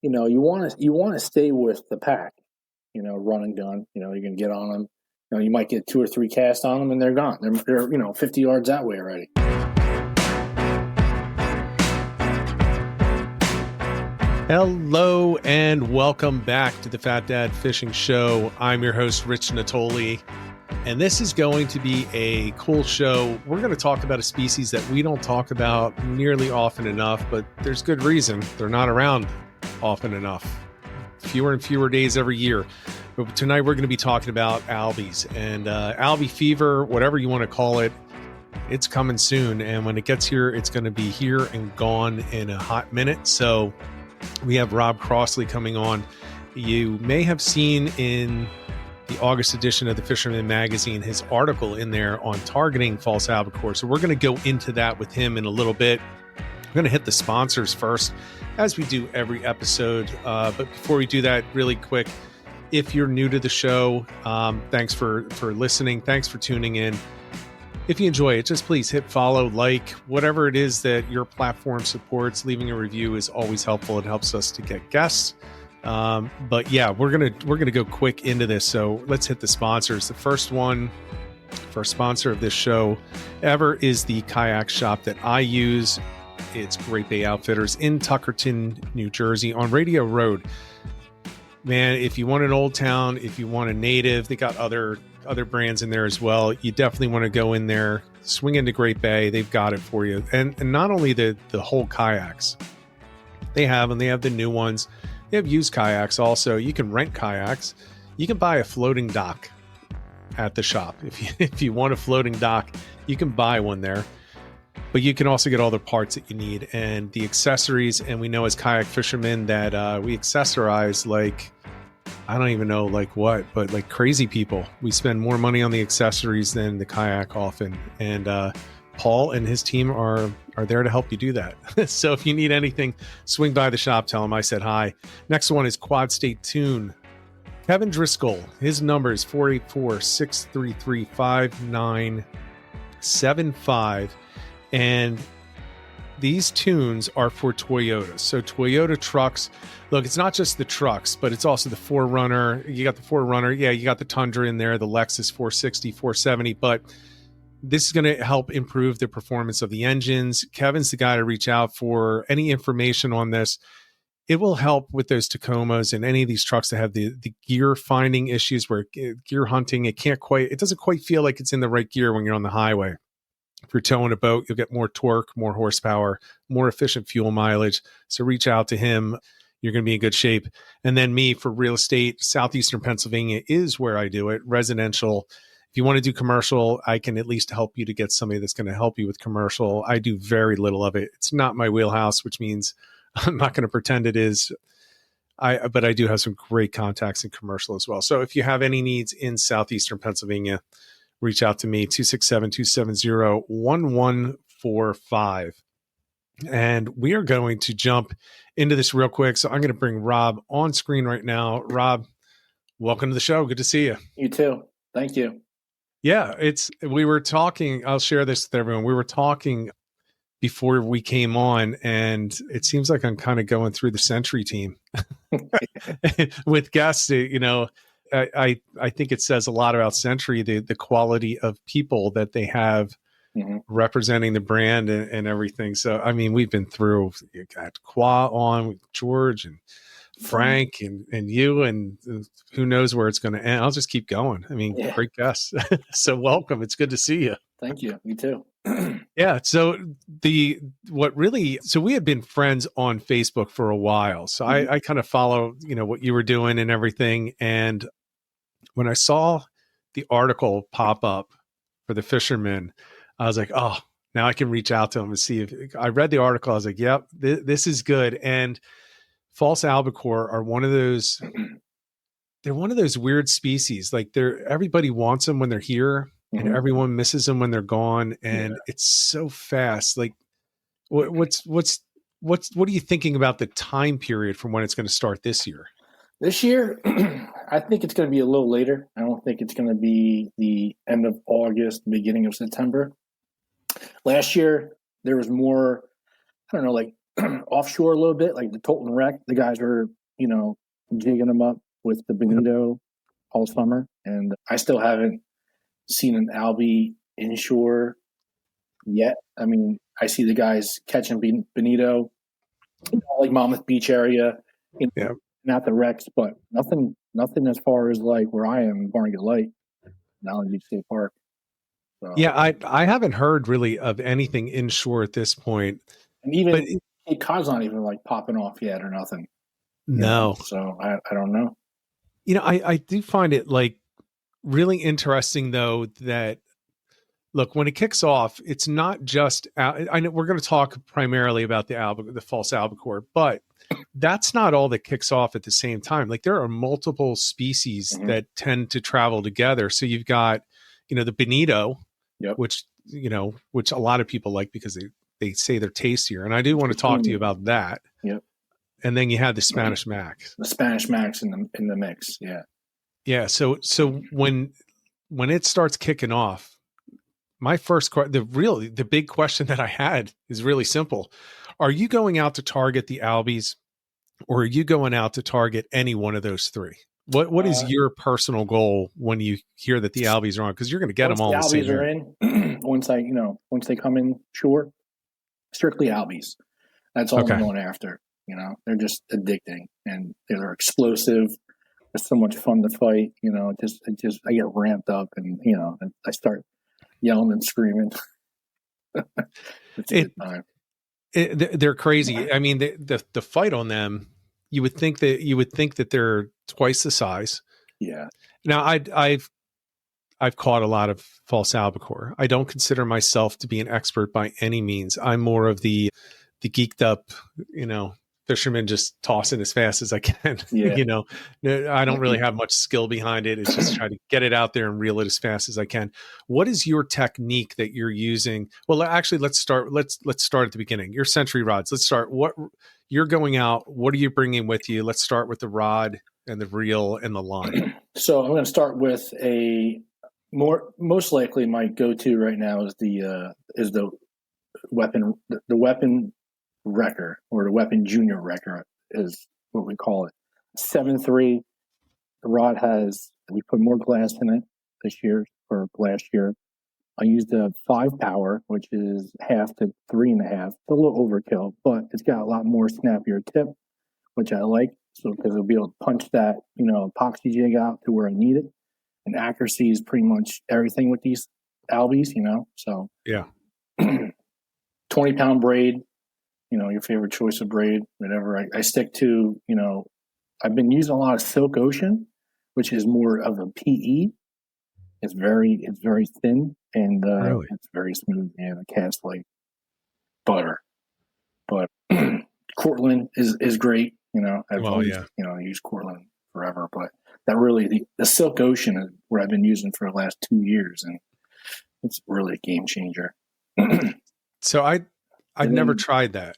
you want to stay with the pack, run and gun. You can get on them. You might get 2 or 3 casts on them and they're gone. They're 50 yards that way already. Hello and welcome back to the Fat Dad Fishing Show. I'm your host, Rich Natoli, and this is going to be a cool show. We're going to talk about a species that we don't talk about nearly often enough, but there's good reason. They're not around often enough. Fewer and fewer days every year. But tonight we're going to be talking about albies and albie fever, whatever you want to call it. It's coming soon, and when it gets here, it's going to be here and gone in a hot minute. So we have Rob Crossley coming on. You may have seen in the August edition of the Fisherman magazine his article in there on targeting false albacore. So we're going to go into that with him in a little bit. I'm going to hit the sponsors first, as we do every episode. But before we do that, really quick, if you're new to the show, thanks for listening. Thanks for tuning in. If you enjoy it, just please hit follow, like, whatever it is that your platform supports. Leaving a review is always helpful. It helps us to get guests. But yeah, we're gonna go quick into this. So let's hit the sponsors. The first sponsor of this show ever is the kayak shop that I use. It's Great Bay Outfitters in Tuckerton, New Jersey, on Radio Road. Man, if you want an Old Town, if you want a native, they got other brands in there as well. You definitely want to go in there, swing into Great Bay. They've got it for you. And not only the whole kayaks, they have them. They have the new ones. They have used kayaks also. You can rent kayaks. You can buy a floating dock at the shop. If you want a floating dock, you can buy one there. But you can also get all the parts that you need and the accessories. And we know as kayak fishermen that we accessorize like, I don't even know like what, but like crazy people. We spend more money on the accessories than the kayak often. And Paul and his team are there to help you do that. So if you need anything, swing by the shop, tell him I said hi. Next one is Quad State Tune. Kevin Driscoll, his number is 484-633-5975. And these tunes are for Toyota. So Toyota trucks, look, it's not just the trucks, but it's also the 4Runner. You got the 4Runner. Yeah, you got the Tundra in there, the Lexus 460, 470. But this is going to help improve the performance of the engines. Kevin's the guy to reach out for any information on this. It will help with those Tacomas and any of these trucks that have the gear finding issues where gear hunting, it doesn't quite feel like it's in the right gear when you're on the highway. If you're towing a boat, you'll get more torque, more horsepower, more efficient fuel mileage. So reach out to him. You're going to be in good shape. And then me for real estate, Southeastern Pennsylvania is where I do it. Residential. If you want to do commercial, I can at least help you to get somebody that's going to help you with commercial. I do very little of it. It's not my wheelhouse, which means I'm not going to pretend it is. But I do have some great contacts in commercial as well. So if you have any needs in Southeastern Pennsylvania, reach out to me, 267-270-1145. And we are going to jump into this real quick. So I'm going to bring Rob on screen right now. Rob, welcome to the show. Good to see you. You too. Thank you. Yeah, we were talking, I'll share this with everyone. We were talking before we came on, and it seems like I'm kind of going through the Century team with guests, I think it says a lot about Century, the quality of people that they have representing the brand and everything. So, I mean, we've been through, you got Qua on with George and Frank and you, and who knows where it's going to end. I'll just keep going. I mean, Great guests. So welcome. It's good to see you. Thank you. Me too. Yeah. So we had been friends on Facebook for a while. So I kind of follow, what you were doing and everything. And when I saw the article pop up for the fishermen, I was like, oh, now I can reach out to them and see if I read the article. I was like, yep, this is good. And false albacore are they're one of those weird species. Like everybody wants them when they're here and everyone misses them when they're gone. And it's so fast. Like what are you thinking about the time period from when it's going to start this year? This year, I think it's going to be a little later. I don't think it's going to be the end of August, beginning of September. Last year, there was more, I don't know, like offshore a little bit, like the Tolton Wreck. The guys were, jigging them up with the Bonito all summer. And I still haven't seen an albie inshore yet. I mean, I see the guys catching Bonito, like Monmouth Beach area, not the wrecks, but nothing as far as like where I am in Barnegat Light, Allen Beach State Park. So, yeah, I haven't heard really of anything inshore at this point. And even Cape Cod's not even like popping off yet or nothing. No. So I don't know. I do find it like really interesting though that, look, when it kicks off, it's not just, I know we're going to talk primarily about the false albacore, but that's not all that kicks off at the same time. Like there are multiple species that tend to travel together. So you've got, the Bonito, which a lot of people like because they say they're tastier. And I do want to talk to you about that. Yep. And then you have the Spanish Max. The Spanish Max in the mix. Yeah. Yeah. So when it starts kicking off, my first the big question that I had is really simple. Are you going out to target the albies, or are you going out to target any one of those three? What is your personal goal when you hear that the albies are on? Because you're going to get them all. The albies are in. once they come in shore, strictly albies. That's all I'm going after. They're just addicting and they're explosive. It's so much fun to fight. I get ramped up and I start yelling and screaming. It's a good time. They're crazy. I mean, the fight on them, you would think that they're twice the size. Yeah. Now I've caught a lot of false albacore. I don't consider myself to be an expert by any means. I'm more of the geeked up, fisherman just tossing as fast as I can. Yeah. I don't really have much skill behind it. It's just try to get it out there and reel it as fast as I can. What is your technique that you're using? Well, actually, let's start at the beginning. Your century rods. Let's start. What you're going out. What are you bringing with you? Let's start with the rod and the reel and the line. So I'm going to start with most likely my go-to right now is the weapon wrecker, or the weapon junior wrecker is what we call it. 7.3. The rod we put more glass in it this year or last year. I used a 5 power, which is half to 3.5. It's a little overkill, but it's got a lot more snappier tip, which I like. So because it'll be able to punch that, epoxy jig out to where I need it. And accuracy is pretty much everything with these albies, So yeah, 20-pound braid. Your favorite choice of braid, whatever. I stick to, I've been using a lot of Silk Ocean, which is more of a PE. It's very thin and really? It's very smooth. Yeah, the cast like butter. But Cortland is great. I've always, used Cortland forever. But that really, the Silk Ocean is what I've been using for the last 2 years, and it's really a game changer. So I've never tried that.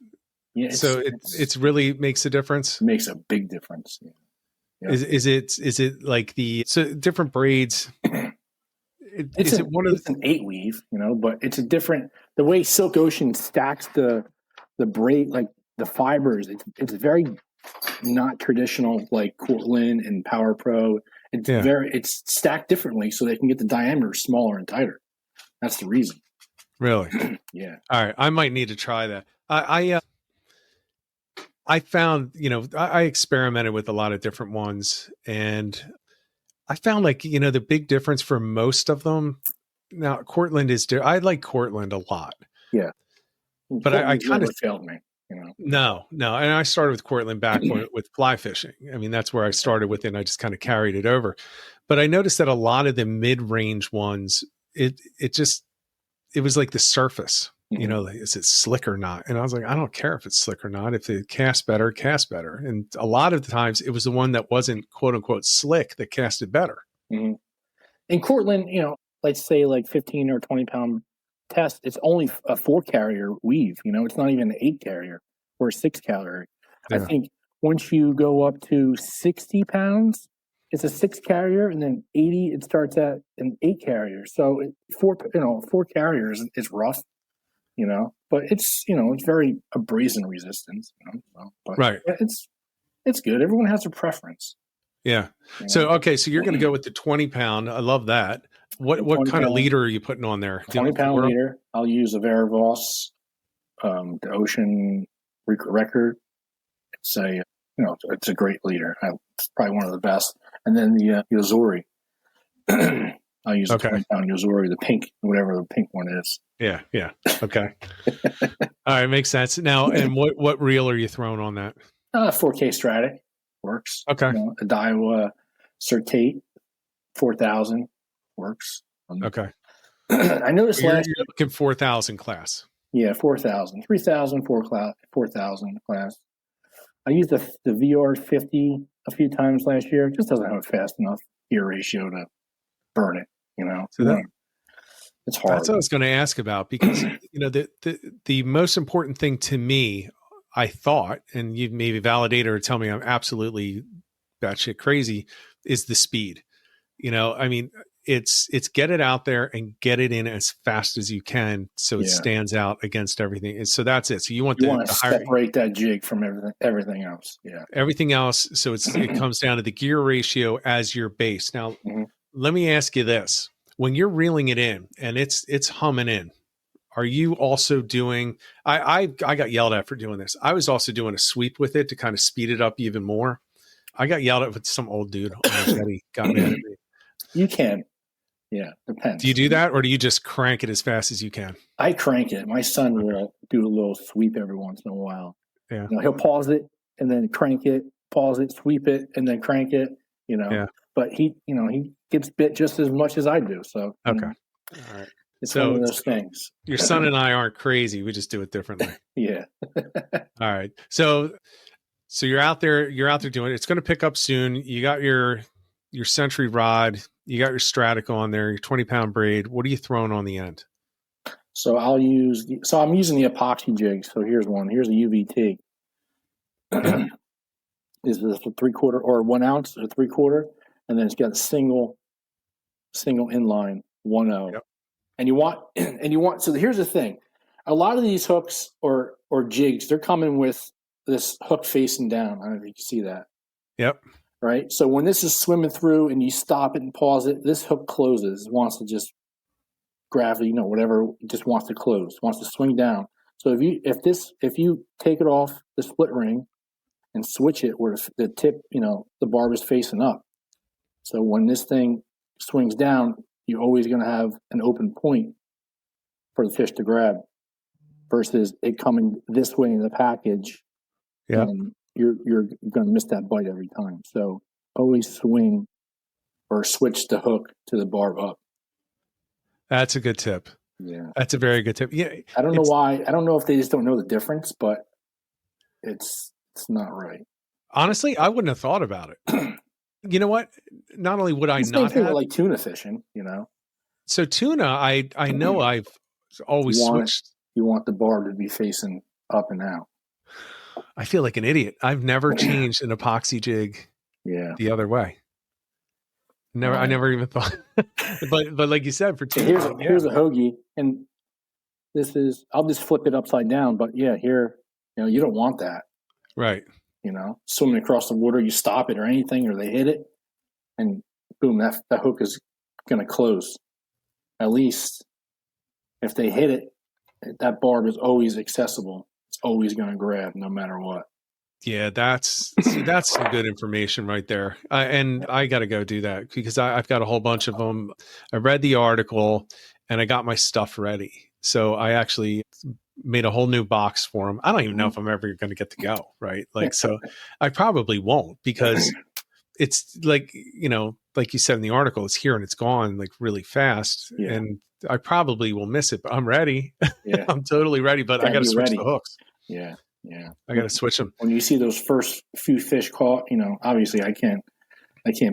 Yeah, so it's really makes a difference. Makes a big difference. Yeah. Is it like different braids? It's an 8 weave, but it's a different, the way Silk Ocean stacks the braid, like the fibers. It's very not traditional like Cortland and Power Pro. It's stacked differently so they can get the diameter smaller and tighter. That's the reason. Really? Yeah. All right. I might need to try that. I found, I experimented with a lot of different ones, and I found the big difference for most of them. Now, Cortland I like Cortland a lot. Yeah. But I kind of failed me, No. And I started with Cortland back with fly fishing. I mean, that's where I started with it, and I just kind of carried it over. But I noticed that a lot of the mid-range ones, it was like the surface. Is it slick or not? And I was like, I don't care if it's slick or not. If it casts better, cast better. And a lot of the times it was the one that wasn't quote unquote slick that casted better. Mm-hmm. In Cortland, let's say like 15 or 20-pound test, it's only a 4-carrier weave. It's not even an 8-carrier or a 6-carrier. Yeah. I think once you go up to 60 pounds, it's a 6-carrier, and then 80, it starts at an 8-carrier. So 4 carriers is rough. but it's very abrasion resistance, but Right. it's good. Everyone has a preference. Yeah. So, okay. So you're going to go with the 20-pound. I love that. What kind of leader are you putting on there? 20-pound leader. I'll use a Veravoss, the Ocean record. It's a great leader. It's probably one of the best. And then the Yozori. I'll use a 20-pound Yozori, the pink, whatever the pink one is. Yeah. Yeah. Okay. All right. Makes sense. Now, and what reel are you throwing on that? 4K Stratic works. Okay. A Daiwa Certate 4000 works. Okay. I noticed you're looking 4,000 class. Yeah, 4,000, 3,000, 4,000 class. I used the VR50 a few times last year. It just doesn't have a fast enough gear ratio to burn it. So it's hard. That's what I was going to ask about, because the most important thing to me, I thought, and you maybe validate or tell me I'm absolutely batshit crazy, is the speed. I mean, it's get it out there and get it in as fast as you can, so it stands out against everything. And so that's it. So you want to separate that jig from everything else. Yeah, everything else. So it comes down to the gear ratio as your base. Now, let me ask you this: when you're reeling it in and it's humming in, are you also doing? I got yelled at for doing this. I was also doing a sweep with it to kind of speed it up even more. I got yelled at with some old dude on the jetty. Got mad at me. You can. Yeah, depends. Do you do that, or do you just crank it as fast as you can? I crank it. My son will do a little sweep every once in a while. Yeah. He'll pause it and then crank it, pause it, sweep it, and then crank it, Yeah. But he gets bit just as much as I do. So okay. All right. It's one of those things. Your son and I aren't crazy. We just do it differently. Yeah. All right. So you're out there doing it. It's going to pick up soon. You got your Century rod, you got your Stratic on there, your 20-pound braid. What are you throwing on the end? So I'm using the epoxy jig. So here's one. Here's a UVT. Is this a 3/4 or 1 ounce or 3/4? And then it's got a single inline 1/0. Yep. And you want, so here's the thing. A lot of these hooks or jigs, they're coming with this hook facing down. I don't know if you can see that. Yep. Right. So when this is swimming through and you stop it and pause it, this hook closes. It wants to just gravity, whatever, it just wants to close, wants to swing down. So if you take it off the split ring and switch it where the tip, the barb is facing up. So when this thing swings down, you're always going to have an open point for the fish to grab versus it coming this way in the package. Yeah. You're going to miss that bite every time. So always swing or switch the hook to the barb up. That's a good tip. Yeah. That's a very good tip. Yeah. I don't know why. I don't know if they just don't know the difference, but it's not right. Honestly, I wouldn't have thought about it. You know what? Not only would I not have, like tuna fishing, So tuna, I know I've always switched. You want the barb to be facing up and out. I feel like an idiot. I've never changed an epoxy jig the other way. I never even thought. but like you said, for tuna, here's a hoagie, and this is, I'll just flip it upside down. But here, you don't want that. Right. Swimming across the water, you stop it or anything, or they hit it, and boom, that hook is going to close. At least if they hit it, that barb is always accessible. It's always going to grab no matter what. Yeah, that's some good information right there. And I got to go do that because I've got a whole bunch of them. I read the article and I got my stuff ready. So I actually made a whole new box for them. I don't even know if I'm ever going to get to go, right? So I probably won't, because it's like you said in the article, it's here and it's gone like really fast. Yeah. And I probably will miss it, but I'm ready. Yeah. I'm totally ready, but I got to switch the hooks. Yeah. Yeah. I got to switch them. When you see those first few fish caught, obviously I can't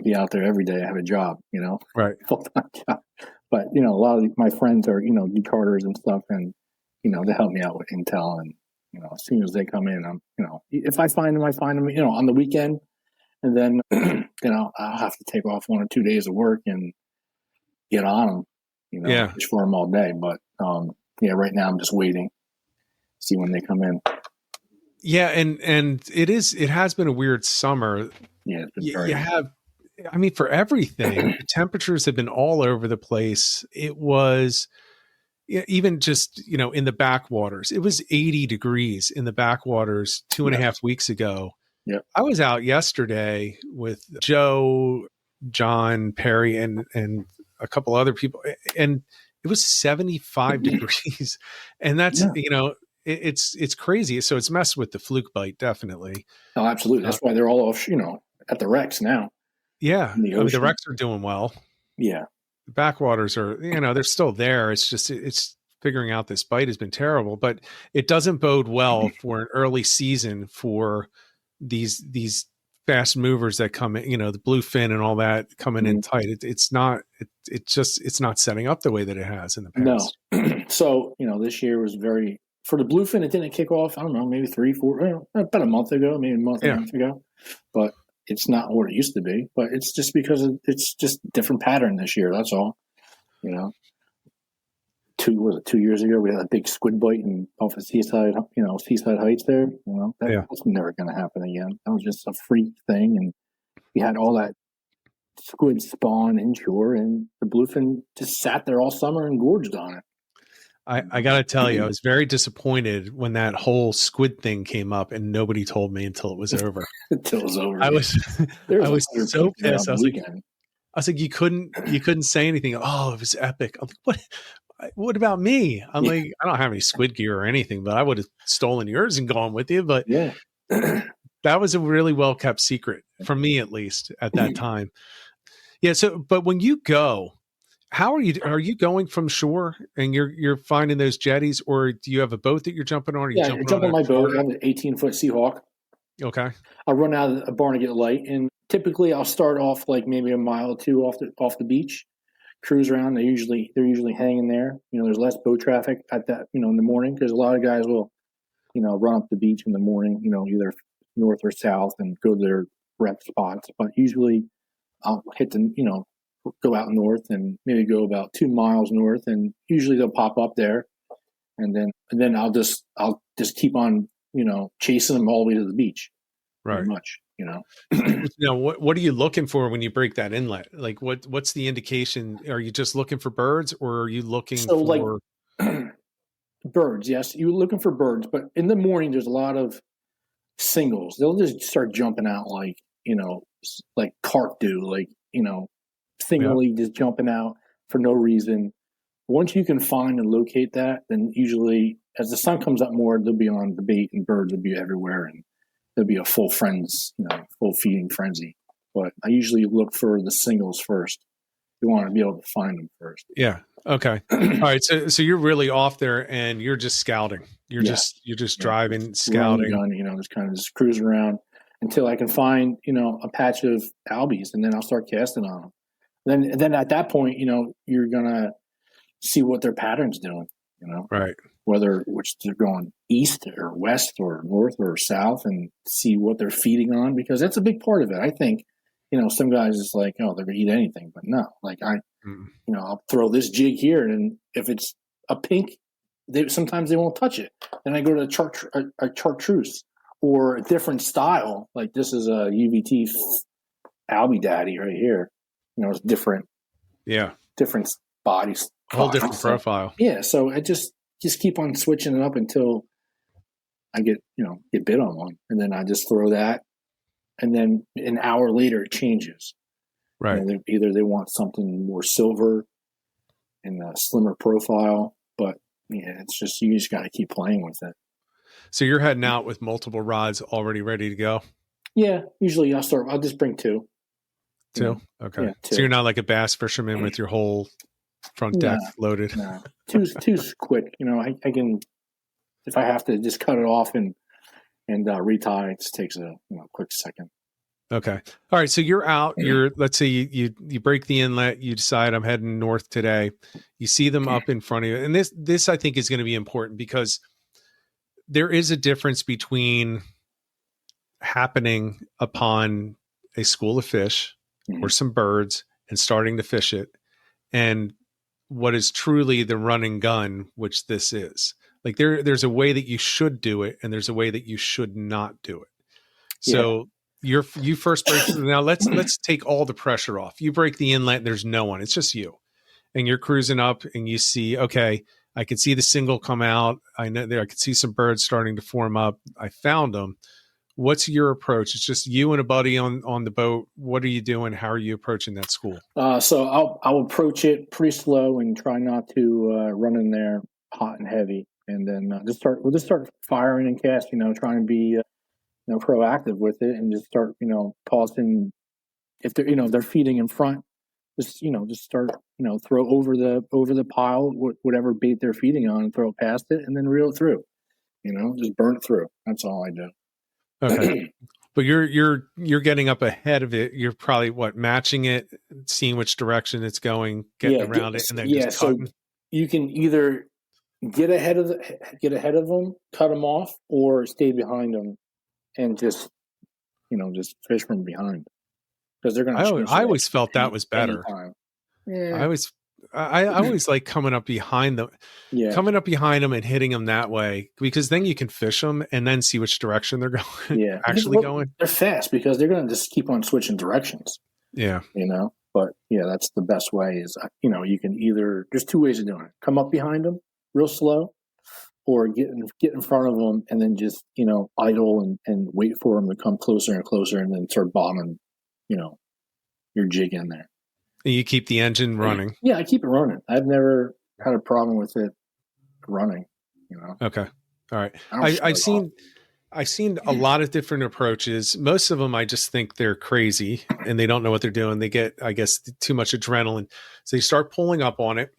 be out there every day. I have a job, right. Full-time job. But, a lot of my friends are, decarters and stuff, and, they help me out with intel. And, as soon as they come in, I'm, if I find them, on the weekend. And then, I'll have to take off 1 or 2 days of work and get on them, fish for them all day. But, right now I'm just waiting. see when they come in. Yeah, and it has been a weird summer. Yeah, it's been You have, I mean, for everything, the temperatures have been all over the place. It was even just, in the backwaters, it was 80 degrees in the backwaters 2.5 weeks ago. Yeah. I was out yesterday with Joe, John, Perry, and a couple other people, and it was 75 degrees. And that's, it's crazy. So it's messed with the fluke bite, definitely. Oh, absolutely. That's why they're all off, at the wrecks now. Yeah. The wrecks are doing well. Yeah. The backwaters are, they're still there. It's just, it's figuring out this bite has been terrible, but it doesn't bode well for an early season for these fast movers that come in, the bluefin and all that coming in tight. It's not setting up the way that it has in the past. No. So, this year was for the bluefin, it didn't kick off, I don't know, maybe 3, 4, about a month ago, maybe a month and a half ago. But it's not what it used to be. But it's just because it's just different pattern this year. That's all. 2 years ago, we had a big squid bite off of Seaside Heights there. That's never going to happen again. That was just a freak thing. And we had all that squid spawn inshore, and the bluefin just sat there all summer and gorged on it. I got to tell you, I was very disappointed when that whole squid thing came up and nobody told me until it was over. Until it was over. I was so pissed. I was like, you couldn't say anything. Oh, it was epic. I'm like, what about me? I'm like, I don't have any squid gear or anything, but I would have stolen yours and gone with you. But that was a really well kept secret from me, at least at that time. Yeah. So, but when you go, are you going from shore and you're finding those jetties, or do you have a boat that you're jumping on? Or I jump on my boat. I have an 18-foot Seahawk. Okay. I'll run out of the barn to get light, and typically I'll start off like maybe a mile or two off the beach, cruise around. They're usually hanging there. There's less boat traffic at that, in the morning, because a lot of guys will, run up the beach in the morning, either north or south and go to their rep spots. But usually I'll hit go out north and maybe go about 2 miles north, and usually they'll pop up there, and then I'll just keep on, chasing them all the way to the beach. Right. Pretty much, Now, what are you looking for when you break that inlet? Like, what's the indication? Are you just looking for birds, or are you looking for birds? Yes, you're looking for birds, but in the morning there's a lot of singles. They'll just start jumping out like carp do, singly just jumping out for no reason. Once you can find and locate that, then usually as the sun comes up more, they'll be on the bait and birds will be everywhere, and there'll be a full feeding frenzy. But I usually look for the singles first. You want to be able to find them first. Yeah. Okay. All right. So you're really off there and you're just scouting. You're just driving, scouting. Just kind of just cruising around until I can find, a patch of albies, and then I'll start casting on them. Then at that point, you're gonna see what their pattern's doing. Right. Which they're going east or west or north or south, and see what they're feeding on, because that's a big part of it. I think, some guys is like, oh, they're gonna eat anything, but no. Like I'll throw this jig here, and if it's a pink, sometimes they won't touch it. Then I go to a chartreuse or a different style. Like this is a UVT albie daddy right here. It's different. Yeah. Different bodies. Whole different profile. Yeah. So I just keep on switching it up until I get bit on one. And then I just throw that. And then an hour later it changes. Right. Either they want something more silver and a slimmer profile, but it's just, you just got to keep playing with it. So you're heading out with multiple rods already ready to go? Yeah. Usually I'll just bring two. Two? Okay. Yeah, two. So you're not like a bass fisherman with your whole front deck loaded? No. Two's quick. I can, if I have to just cut it off and retie, it just takes a quick second. Okay. All right. So you're out, let's say you break the inlet, you decide I'm heading north today. You see them up in front of you. And this I think is going to be important, because there is a difference between happening upon a school of fish or some birds and starting to fish it, and what is truly the run and gun, which this is. Like there's a way that you should do it, and there's a way that you should not do it. So you first break. Now let's take all the pressure off. You break the inlet, and there's no one. It's just you, and you're cruising up, and you see, okay, I could see the single come out. I know there. I could see some birds starting to form up. I found them. What's your approach? It's just you and a buddy on the boat. What are you doing? How are you approaching that school? So I'll approach it pretty slow and try not to run in there hot and heavy, and then we'll just start firing and casting. Trying to be proactive with it, and just start tossing. If they're feeding in front, just start throw over the pile whatever bait they're feeding on, and throw it past it, and then reel it through. Just burn it through. That's all I do. Okay. But you're getting up ahead of it. You're probably matching it, seeing which direction it's going, getting around it, and then just cutting. So you can either get ahead of them, cut them off, or stay behind them and just fish from behind, because they're going to. I always felt that was better. Yeah. I always like coming up behind them, and hitting them that way, because then you can fish them and then see which direction they're going. Yeah, going. They're fast because they're going to just keep on switching directions. Yeah, but that's the best way. Is you can either, there's two ways of doing it: come up behind them real slow, or get in front of them and then just idle and wait for them to come closer and closer, and then start bombing your jig in there. You keep the engine running. Yeah, I keep it running. I've never had a problem with it running. Okay, all right. I've seen a lot of different approaches. Most of them, I just think they're crazy and they don't know what they're doing. They get, I guess, too much adrenaline, so they start pulling up on it,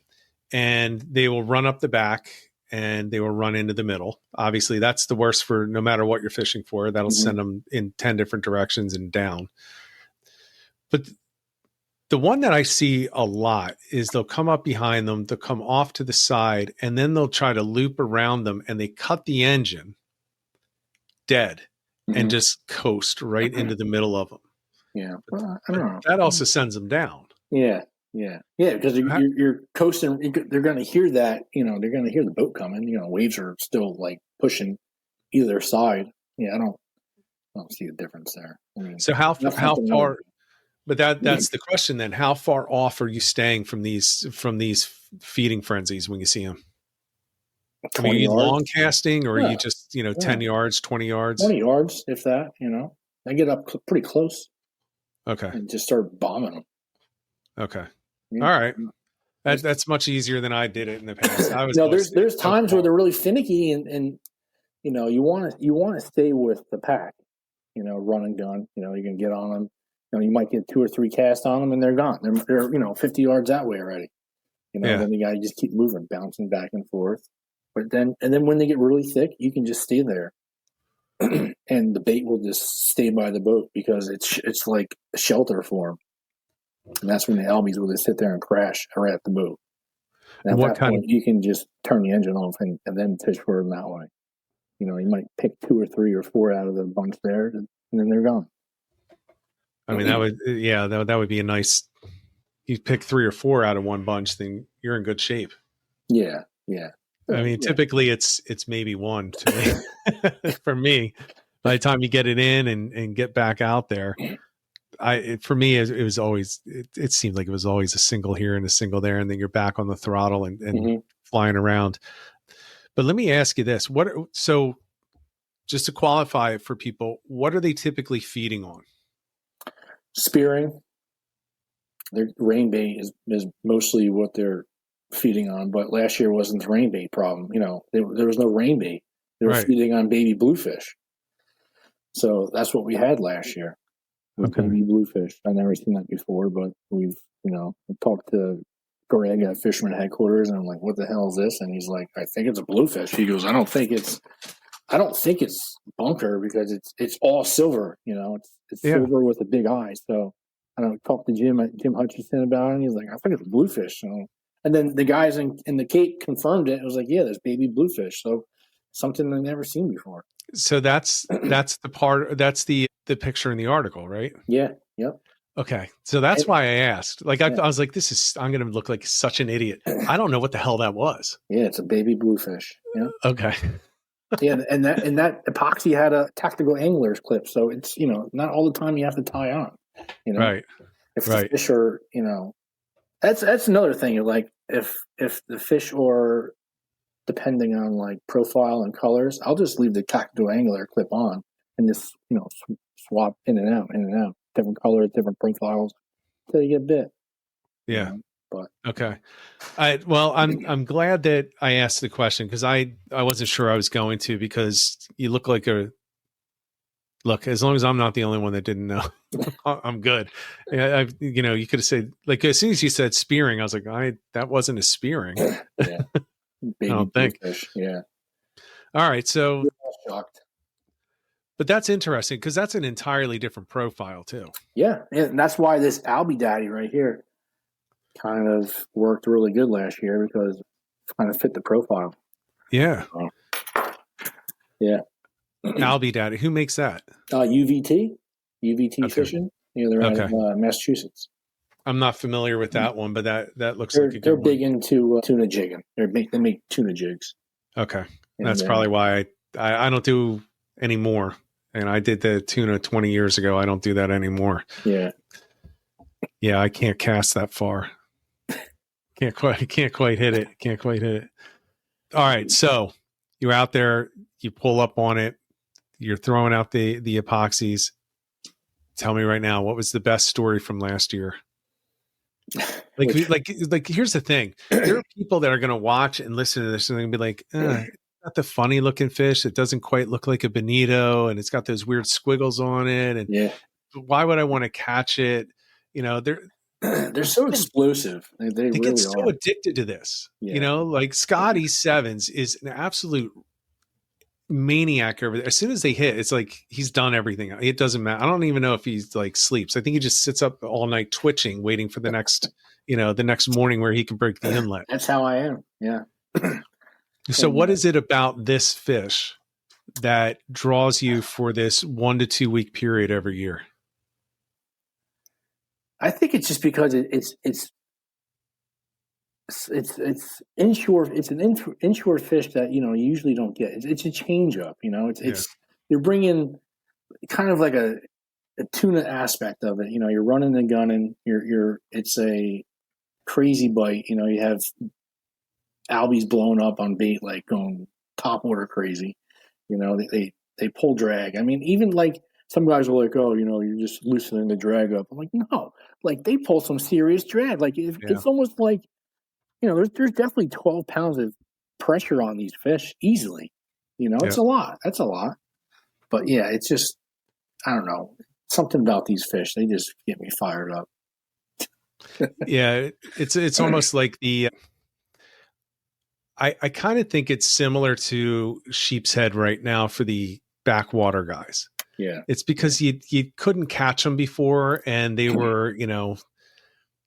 and they will run up the back and they will run into the middle. Obviously, that's the worst for no matter what you're fishing for. That'll send them in 10 different directions and down. But the one that I see a lot is they'll come up behind them, they'll come off to the side, and then they'll try to loop around them, and they cut the engine dead and just coast right into the middle of them. Yeah. Well, I don't know. That also sends them down. Yeah. Because you're coasting. They're going to hear that. They're going to hear the boat coming. Waves are still like pushing either side. Yeah, I don't see a difference there. I mean, so how far? But that's the question then. How far off are you staying from these feeding frenzies when you see them? Are you long casting, or are you just 10 yards, 20 yards? 20 yards, if that. I get up pretty close. Okay. And just start bombing them. Okay. All right. That's much easier than I did it in the past. There's times where they're really finicky, and you want to stay with the pack. Run and gun. You can get on them. You might get 2 or 3 casts on them, and they're gone. They're 50 yards that way already. Then you got to just keep moving, bouncing back and forth. But then when they get really thick, you can just stay there, and the bait will just stay by the boat, because it's like a shelter for them. And that's when the albies will just sit there and crash right at the boat. And at that point, you can just turn the engine off and then fish for them that way. You might pick 2 or 3 or 4 out of the bunch there, and then they're gone. I mean, that would be a nice. You pick 3 or 4 out of one bunch, then you're in good shape. Yeah. I mean, typically it's maybe 1 to me. For me, by the time you get it in and get back out there, for me it was always it seemed like it was always a single here and a single there, and then you're back on the throttle and flying around. But let me ask you this: so just to qualify it for people, what are they typically feeding on? Spearing. Their rain bait is mostly what they're feeding on, but last year wasn't the rain bait problem. There was no rain bait. They were feeding on baby bluefish. So that's what we had last year. Baby bluefish. I've never seen that before, but we've talked to Greg at Fisherman Headquarters, and I'm like, "What the hell is this?" And he's like, "I think it's a bluefish." He goes, "I don't think it's bunker, because it's all silver. It's silver with a big eye." So I talked to Jim Hutchinson about it, and he's like, "I think it's bluefish." So, and then the guys in the Cape confirmed it. It was like, "Yeah, there's baby bluefish." So something I've never seen before. So that's the picture in the article, right? Yeah. Yep. Okay. So that's And, why I asked. Like, I yeah, was like, I'm going to look like such an idiot. I don't know what the hell that was. yeah, it's a baby bluefish. Yeah. Okay. Yeah, and that epoxy had a tactical angler's clip, so it's not all the time you have to tie on. Right. If the Right. fish are that's another thing. Like if the fish are depending on like profile and colors, I'll just leave the tactical angler clip on and just swap in and out, different colors, different profiles until you get bit. Yeah. But Okay. I'm glad that I asked the question because I wasn't sure I was going to, because you look like as long as I'm not the only one that didn't know, I'm good. Yeah, you could have said, like, as soon as you said spearing, I was like, that wasn't a spearing. yeah, I baby don't think. bluefish. Yeah. All right. So, Shocked. but that's interesting because that's an entirely different profile too. Yeah, and that's why this albie daddy right here kind of worked really good last year because it kind of fit the profile. Yeah. Yeah. Albie Daddy. Who makes that? UVT Okay. Fishing. They're out of Massachusetts. I'm not familiar with that one, but that looks They're like a good they're one. big into tuna jigging. They make tuna jigs. Okay. And That's probably why I don't do anymore. And I did the tuna 20 years ago. I don't do that anymore. Yeah. Yeah, I can't cast that far. Can't quite hit it. Can't quite hit it. All right. So you're out there, you pull up on it, you're throwing out the epoxies. Tell me right now, what was the best story from last year? Like here's the thing. There are people that are going to watch and listen to this and they're going to be like, it's not the funny looking fish. It doesn't quite look like a bonito and it's got those weird squiggles on it. And why would I want to catch it? They're so explosive. They really get so are addicted to this. Yeah. Like Scotty Sevens is an absolute maniac over there. As soon as they hit, it's like he's done everything. It doesn't matter. I don't even know if he's like sleeps. I think he just sits up all night twitching, waiting for the next, the next morning where he can break the inlet. That's how I am. Yeah. So what is it about this fish that draws you for this 1 to 2 week period every year? I think it's just because it's inshore. It's an inshore fish that you usually don't get. It's a change up. You're bringing kind of like a tuna aspect of it. You're running and gunning. It's a crazy bite. You have albies blowing up on bait, like going top order crazy. They pull drag. I mean, even like some guys are like, oh, you're just loosening the drag up. I'm like, no, like they pull some serious drag. Like it's almost like, there's definitely 12 pounds of pressure on these fish easily. It's a lot. That's a lot. But yeah, it's just, I don't know, something about these fish. They just get me fired up. Yeah, it's almost like I kind of think it's similar to sheep's head right now for the backwater guys. Yeah. It's because you couldn't catch them before and they were,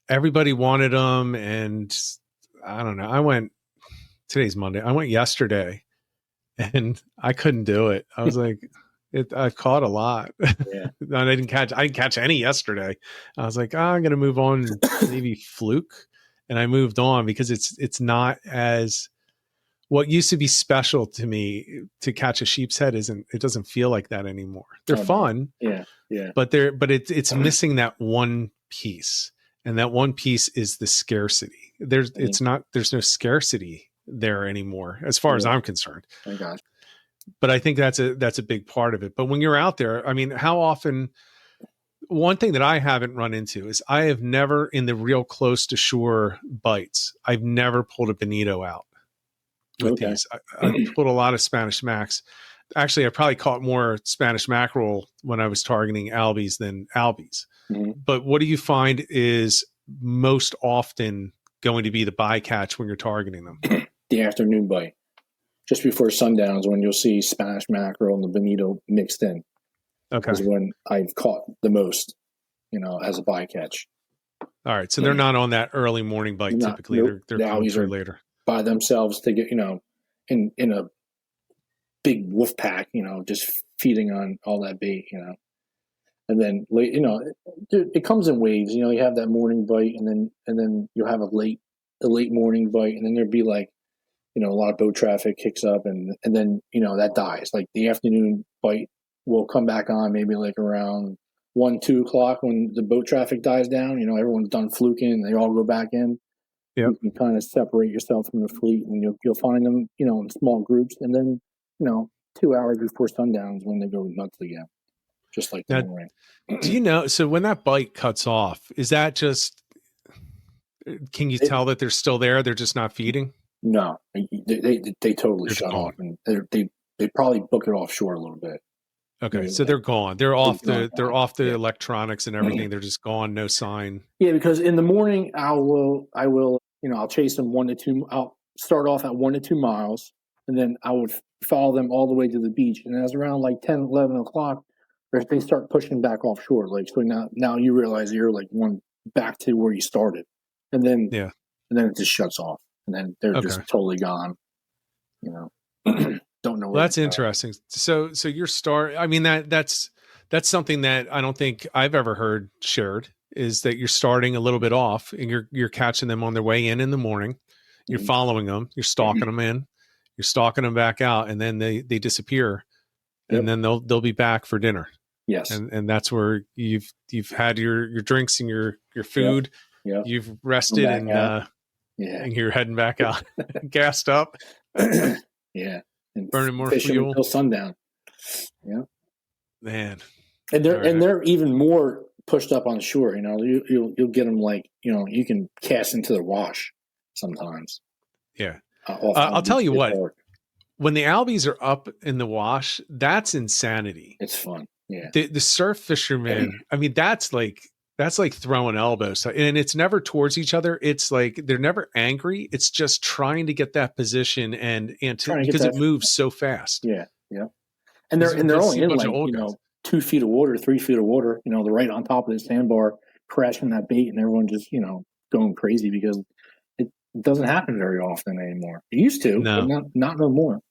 everybody wanted them. And I don't know. Today's Monday. I went yesterday and I couldn't do it. I was like, I've caught a lot. Yeah. I didn't catch any yesterday. I was like, I'm going to move on, maybe fluke. And I moved on because it's not as, what used to be special to me to catch a sheep's head it doesn't feel like that anymore. They're fun. Yeah. Yeah. But it's missing that one piece. And that one piece is the scarcity. There's no scarcity there anymore, as far as I'm concerned. Oh gosh. But I think that's a big part of it. But when you're out there, I mean, how often, one thing that I haven't run into is I have never, in the real close to shore bites, I've never pulled a bonito out with these. I pulled a lot of Spanish Macs. Actually, I probably caught more Spanish mackerel when I was targeting albies than albies. Mm-hmm. But what do you find is most often going to be the bycatch when you're targeting them? The afternoon bite. Just before sundowns, when you'll see Spanish mackerel and the bonito mixed in. Okay. Is when I've caught the most, as a bycatch. All right. So they're not on that early morning bite typically. Nope. They're coming through later. By themselves to get, in a big wolf pack, just feeding on all that bait, and then late, it comes in waves. You know, you have that morning bite, and then you'll have a late morning bite, and then there'd be like, you know, a lot of boat traffic kicks up, and then, you know, that dies. Like the afternoon bite will come back on maybe like around 1-2 o'clock when the boat traffic dies down. You know, everyone's done fluking, and they all go back in. Yep. You can kind of separate yourself from the fleet, and you'll find them, you know, in small groups, and then, you know, 2 hours before sundown is when they go nuts again, just like the morning. Do you know? So when that bite cuts off, is that just? Can you tell that they're still there? They're just not feeding. No, they totally shut off, and they probably book it offshore a little bit. Okay, so they're gone. They're off the electronics and everything. They're just gone. No sign. Yeah, because in the morning I will, you know, I'll chase them 1 to 2. I'll start off at 1 to 2 miles, and then I would follow them all the way to the beach. And as around like 10, 11 o'clock, they start pushing back offshore. Like, so now you realize you're like one back to where you started, and then it just shuts off, and then they're just totally gone. You know. Don't know. Well, that's interesting. So your start. I mean, that's something that I don't think I've ever heard shared, is that you're starting a little bit off and you're catching them on their way in the morning. You're following them. You're stalking them in. You're stalking them back out, and then they disappear, and then they'll be back for dinner. Yes, and that's where you've had your drinks and your food. Yep. You've rested and you're heading back out, gassed up. Yeah. And burning more fuel until sundown. Yeah, man. And they're even more pushed up on the shore. You know, you'll get them like, you know, you can cast into the wash sometimes. Yeah, I'll tell you what. Dark. When the albies are up in the wash, that's insanity. It's fun. Yeah, the surf fishermen. I mean, that's like throwing elbows, and it's never towards each other. It's like they're never angry. It's just trying to get that position and because it moves so fast. Yeah, yeah. And they're only in like, you know, 2 feet of water, 3 feet of water. You know, they're right on top of the sandbar, crashing that bait, and everyone just, you know, going crazy because it doesn't happen very often anymore. It used to, but not no more.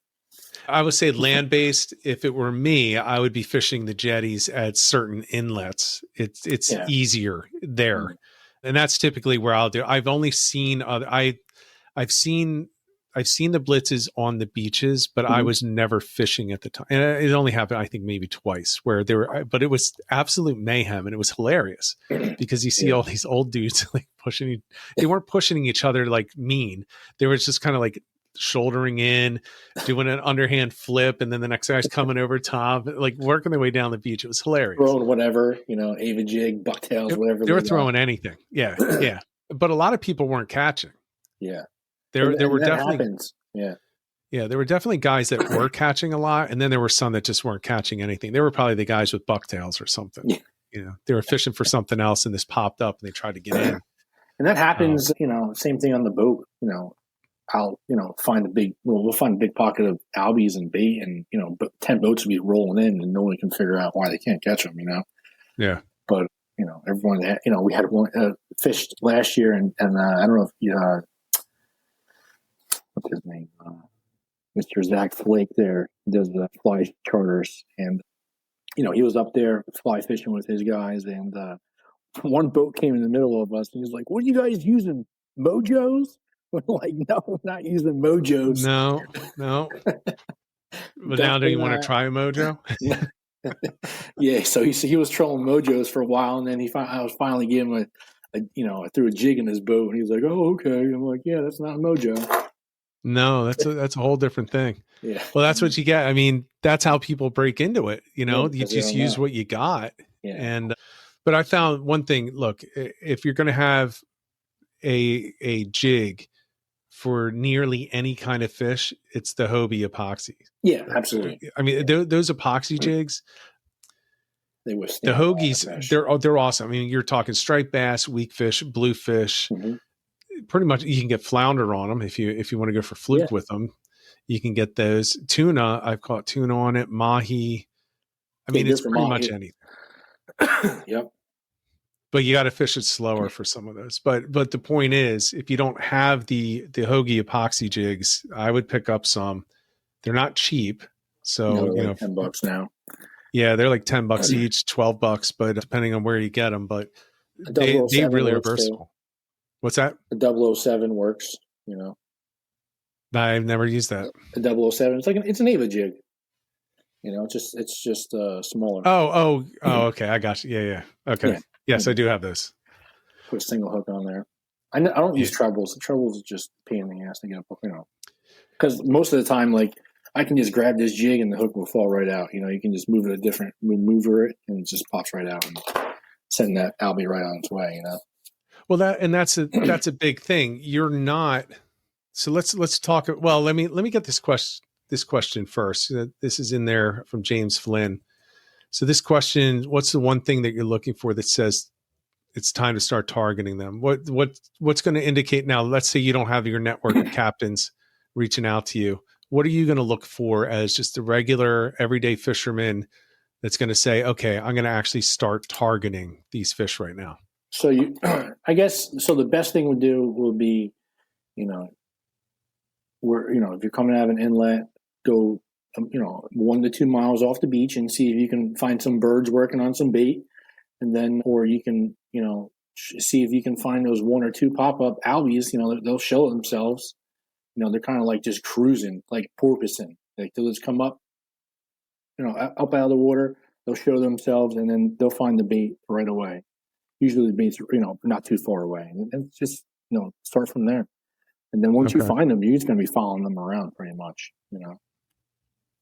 I would say land-based. If it were me, I would be fishing the jetties at certain inlets. It's easier there, and that's typically where I'll do. I've only seen I've seen the blitzes on the beaches, but I was never fishing at the time, and it only happened, I think, maybe twice where they were. But it was absolute mayhem, and it was hilarious because you see all these old dudes like pushing. They weren't pushing each other like mean. They were just kind of like shouldering in, doing an underhand flip, and then the next guy's coming over top, like working their way down the beach. It was hilarious. Throwing whatever, you know, Ava jig, bucktails, whatever. They were throwing anything. Yeah, yeah. But a lot of people weren't catching. Yeah. There were definitely happens. Yeah. Yeah, there were definitely guys that were catching a lot, and then there were some that just weren't catching anything. They were probably the guys with bucktails or something. Yeah. You know, they were fishing for something else, and this popped up, and they tried to get in. And that happens, you know, same thing on the boat. You know, I'll, you know, we'll find a big pocket of albies and bait, and, you know, but 10 boats will be rolling in, and no one can figure out why they can't catch them, you know? Yeah. But, you know, everyone, you know, we had one fished last year, and I don't know if you, what's his name? Mr. Zach Flake there does the fly charters, and, you know, he was up there fly fishing with his guys, and one boat came in the middle of us, and he's like, "What are you guys using, Mojos?" We're like, "No, we're not using Mojos." No. But now, do you want to try a Mojo? Yeah. So he was trolling Mojos for a while, and then I was finally giving him I threw a jig in his boat, and he's like, "Oh, okay." I'm like, "Yeah, that's not a Mojo." No, that's a whole different thing. Yeah. Well, that's what you get. I mean, that's how people break into it. You know, you just use what you got. Yeah. But I found one thing. Look, if you're going to have a jig for nearly any kind of fish, it's the Hobie epoxy. Yeah, absolutely. I mean, those epoxy jigs, the Hoagies, they're awesome. I mean, you're talking striped bass, weak fish, bluefish. Mm-hmm. Pretty much, you can get flounder on them if you want to go for fluke with them. You can get those tuna. I've caught tuna on it, mahi. I mean, it's pretty much anything. Yep. But you got to fish it slower for some of those. But the point is, if you don't have the Hoagie epoxy jigs, I would pick up some. They're not cheap, so like $10 now. Yeah, they're like $10 each, $12, but depending on where you get them, but A they 007 really are works too. versatile. What's that? A 007 works, you know. I've never used that. A 007, it's an Ava jig. You know, it's just smaller. Oh, okay. I got you. Yeah. Okay. Yeah. Yes, I do have those. Put a single hook on there. I don't use trebles. The trebles is just a pain in the ass to get up, you know. Because most of the time, like, I can just grab this jig and the hook will fall right out. You know, you can just move it maneuver it, and it just pops right out and send that albie right on its way, you know. Well, that's a big thing. You're not. So let's talk. Well, let me get this question first. This is in there from James Flynn. So this question: what's the one thing that you're looking for that says it's time to start targeting them? What's going to indicate now? Let's say you don't have your network of captains reaching out to you. What are you going to look for as just a regular everyday fisherman that's going to say, okay, I'm going to actually start targeting these fish right now? So I guess the best thing would do will be, you know, if you're coming out of an inlet, go 1 to 2 miles off the beach and see if you can find some birds working on some bait, and then or you can see if you can find those 1 or 2 pop-up albies. You know, they'll show themselves. You know, they're kind of like just cruising, like porpoising. Like they'll just come up, up out of the water. They'll show themselves, and then they'll find the bait right away. Usually the bait's, not too far away. And just, start from there. And then once you find them, you're just going to be following them around pretty much, you know.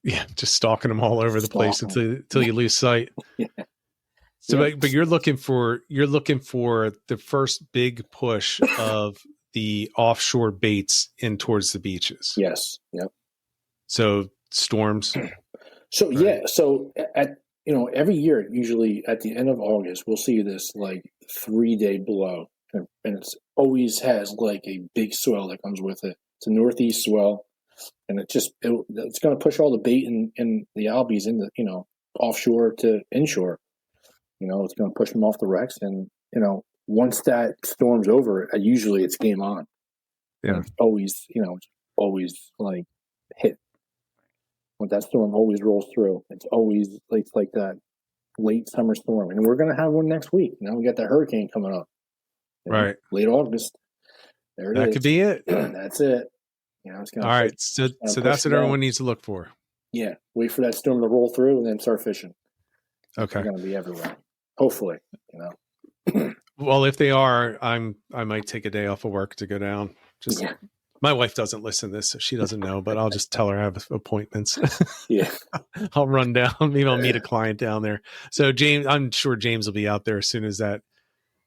Yeah, just stalking them all over the place until you lose sight. Yeah. So, but you're looking for the first big push of the offshore baits in towards the beaches. Yes. Yep. So storms. So right? Yeah. So every year, usually at the end of August, we'll see this like 3-day blow, and it's always has like a big swell that comes with it. It's a northeast swell, and it's going to push all the bait and the albies in the offshore to inshore. It's going to push them off the wrecks, and once that storm's over, usually it's game on. Yeah, it's always like hit. When that storm always rolls through, it's always like that late summer storm, and we're going to have one next week. We got that hurricane coming up, right? Late August. There it is. That could be it. That's it. It's going. All right, so that's what everyone needs to look for. Yeah, wait for that storm to roll through, and then start fishing. Okay, they're going to be everywhere. Hopefully, Well, if they are, I might take a day off of work to go down. My wife doesn't listen to this, so she doesn't know, but I'll just tell her I have appointments. Yeah. I'll run down. Maybe I'll meet a client down there. So James, I'm sure James will be out there as soon as that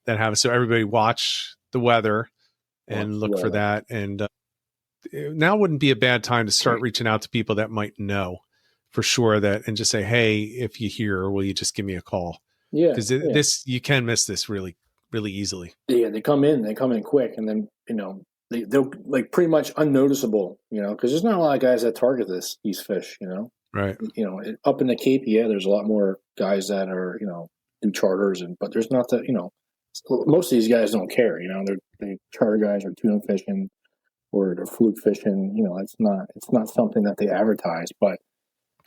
happens. So everybody watch the weather and look for that. And now wouldn't be a bad time to start reaching out to people that might know for sure and just say, hey, if you hear, will you just give me a call? Yeah. Because this, you can miss this really, really easily. Yeah. They come in quick, and then, they're like pretty much unnoticeable, because there's not a lot of guys that target these fish, Right. Up in the Cape, there's a lot more guys that are, do charters, but there's not that, most of these guys don't care, they charter guys are tuna fishing or they're fluke fishing, it's not something that they advertise, but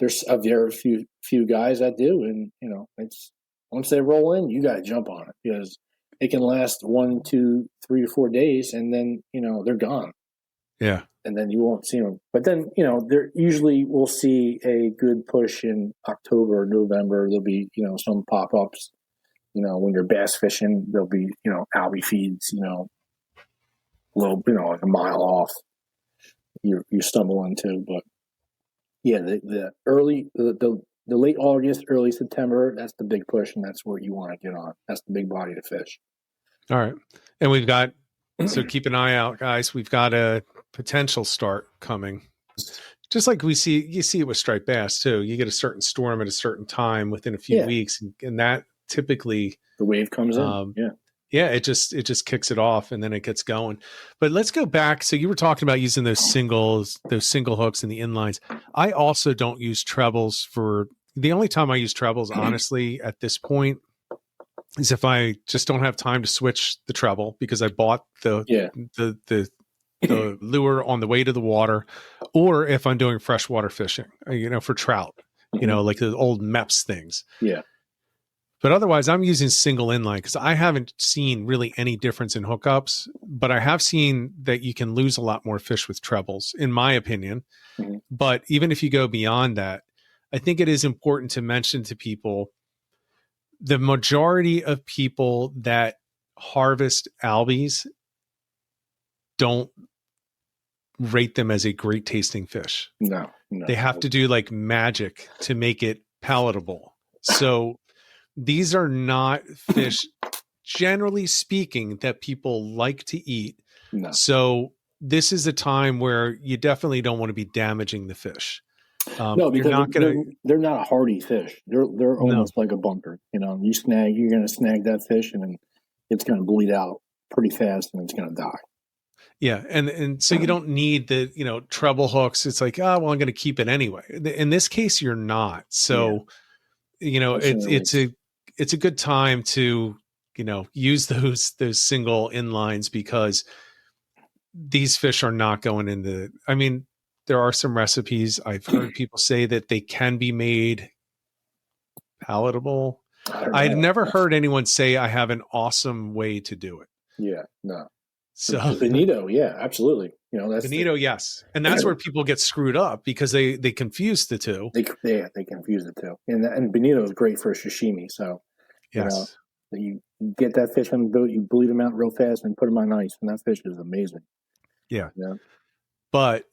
there's a very few guys that do. And, it's once they roll in, you got to jump on it, because it can last 1, 2, 3 or 4 days, and then they're gone. Yeah, and then you won't see them. But then there usually we'll see a good push in October, November. There'll be some pop ups. When you're bass fishing, there'll be albie feeds. Little like a mile off. You stumble into, but yeah, the late August, early September, that's the big push, and that's where you want to get on. That's the big body to fish. All right. And we've got, so keep an eye out, guys. We've got a potential start coming. Just like you see it with striped bass too. You get a certain storm at a certain time within a few weeks, and that typically the wave comes in. Yeah, it just kicks it off, and then it gets going. But let's go back. So you were talking about using those single hooks and the inlines. I also don't use trebles the only time I use trebles, honestly, at this point, is if I just don't have time to switch the treble because I bought the lure on the way to the water, or if I'm doing freshwater fishing, for trout. you know, like the old MEPS things. Yeah. But otherwise, I'm using single inline because I haven't seen really any difference in hookups, but I have seen that you can lose a lot more fish with trebles, in my opinion. Mhm. But even if you go beyond that, I think it is important to mention to people the majority of people that harvest albies don't rate them as a great tasting fish. No. They have to do like magic to make it palatable. So these are not fish, generally speaking, that people like to eat. No. So this is a time where you definitely don't want to be damaging the fish. No, because they're not a hardy fish. They're almost like a bunker. You know, you're going to snag that fish, and then it's going to bleed out pretty fast, and it's going to die. Yeah, and so you don't need the, you know, treble hooks. It's like, oh, well, I'm going to keep it anyway. In this case, you're not. So, you know, it's a good time to, you know, use those single inlines because these fish are not going into. I mean, there are some recipes I've heard people say that they can be made palatable. I've never heard anyone say I have an awesome way to do it. Yeah, no. So bonito, yeah, absolutely. You know, that's bonito, yes, and that's where people get screwed up because they confuse the two. They confuse the two, and bonito is great for a sashimi. So, yes, you get that fish on the boat, you bleed them out real fast, and put them on ice, and that fish is amazing. Yeah. Yeah. But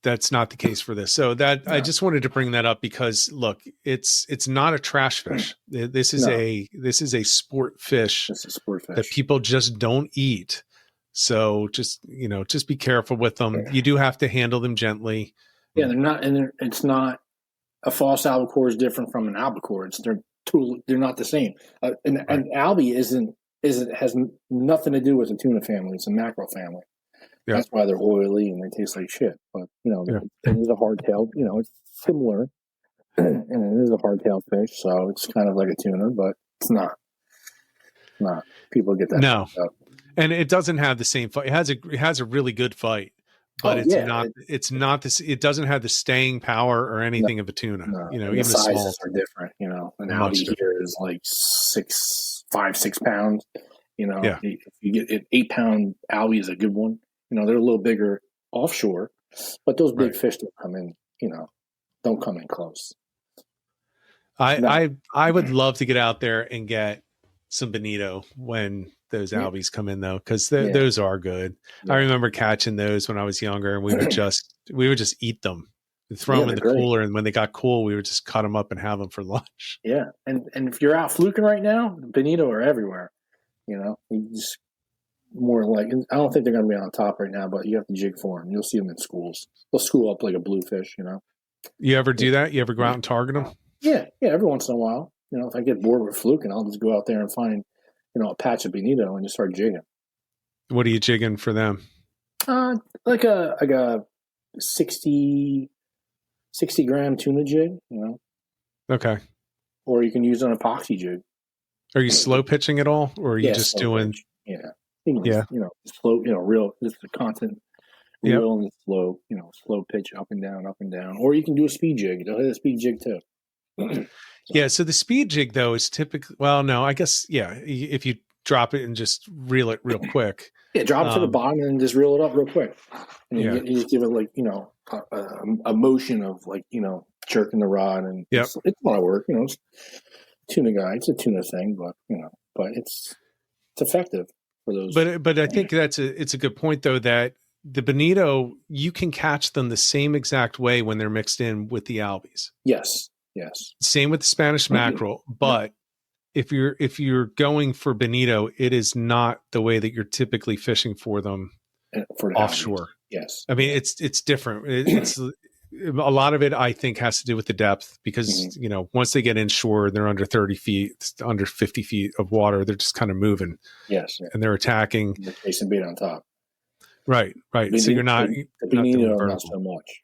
that's not the case for this. So I just wanted to bring that up because look, it's not a trash fish. This is a sport fish. It's a sport fish that people just don't eat. So just be careful with them. You do have to handle them gently. Yeah, they're not, and it's not a false albacore is different from an albacore. They're not the same. And albie has nothing to do with the tuna family. It's a mackerel family. Yeah. That's why they're oily and they taste like shit. But it is a hardtail. It's similar, and it is a hardtail fish, so it's kind of like a tuna, but it's not. Not people get that. No, and it doesn't have the same fight. It has a really good fight, but it's not this. It doesn't have the staying power or anything of a tuna. No, even the sizes are different. An albie here is like 5, 6 pounds. If you get an 8-pound albie is a good one. They're a little bigger offshore, but those big fish don't come in. Don't come in close. I would love to get out there and get some bonito when those albies come in though, because those are good. Yeah. I remember catching those when I was younger, and we would just eat them, and throw them in the cooler, and when they got cool, we would just cut them up and have them for lunch. Yeah, and if you're out fluking right now, bonito are everywhere. You just more like, I don't think they're going to be on top right now, but you have to jig for them. You'll see them in schools. They'll school up like a bluefish. You ever do that? You ever go out and target them? Yeah, every once in a while. If I get bored with fluking, I'll just go out there and find, a patch of bonito and just start jigging. What are you jigging for them? Like a 60 gram tuna jig, Okay. Or you can use an epoxy jig. Are you slow pitching at all, or are you just doing? Pitch. Yeah. Slow. Real. Just the constant. Real and slow. Slow pitch up and down, or you can do a speed jig. They'll hit a speed jig too. Yeah, so the speed jig though is typically, well, no, I guess, if you drop it and just reel it real quick. Yeah, drop it to the bottom and just reel it up real quick. And you just give it like, a motion of like, jerking the rod, and it's a lot of work, it's tuna guy. It's a tuna thing, but, but it's effective for those. But I think it's a good point though, that the bonito, you can catch them the same exact way when they're mixed in with the albies. Yes. Same with the Spanish mackerel, but if you're going for bonito, it is not the way that you're typically fishing for them for offshore. Albies. Yes. I mean, it's different. It's a lot of it, I think, has to do with the depth because, once they get inshore, they're under 30 feet, under 50 feet of water. They're just kind of moving. Yes. And they're attacking. They're chasing bait on top. Right. So you're not. The bonito, not so much,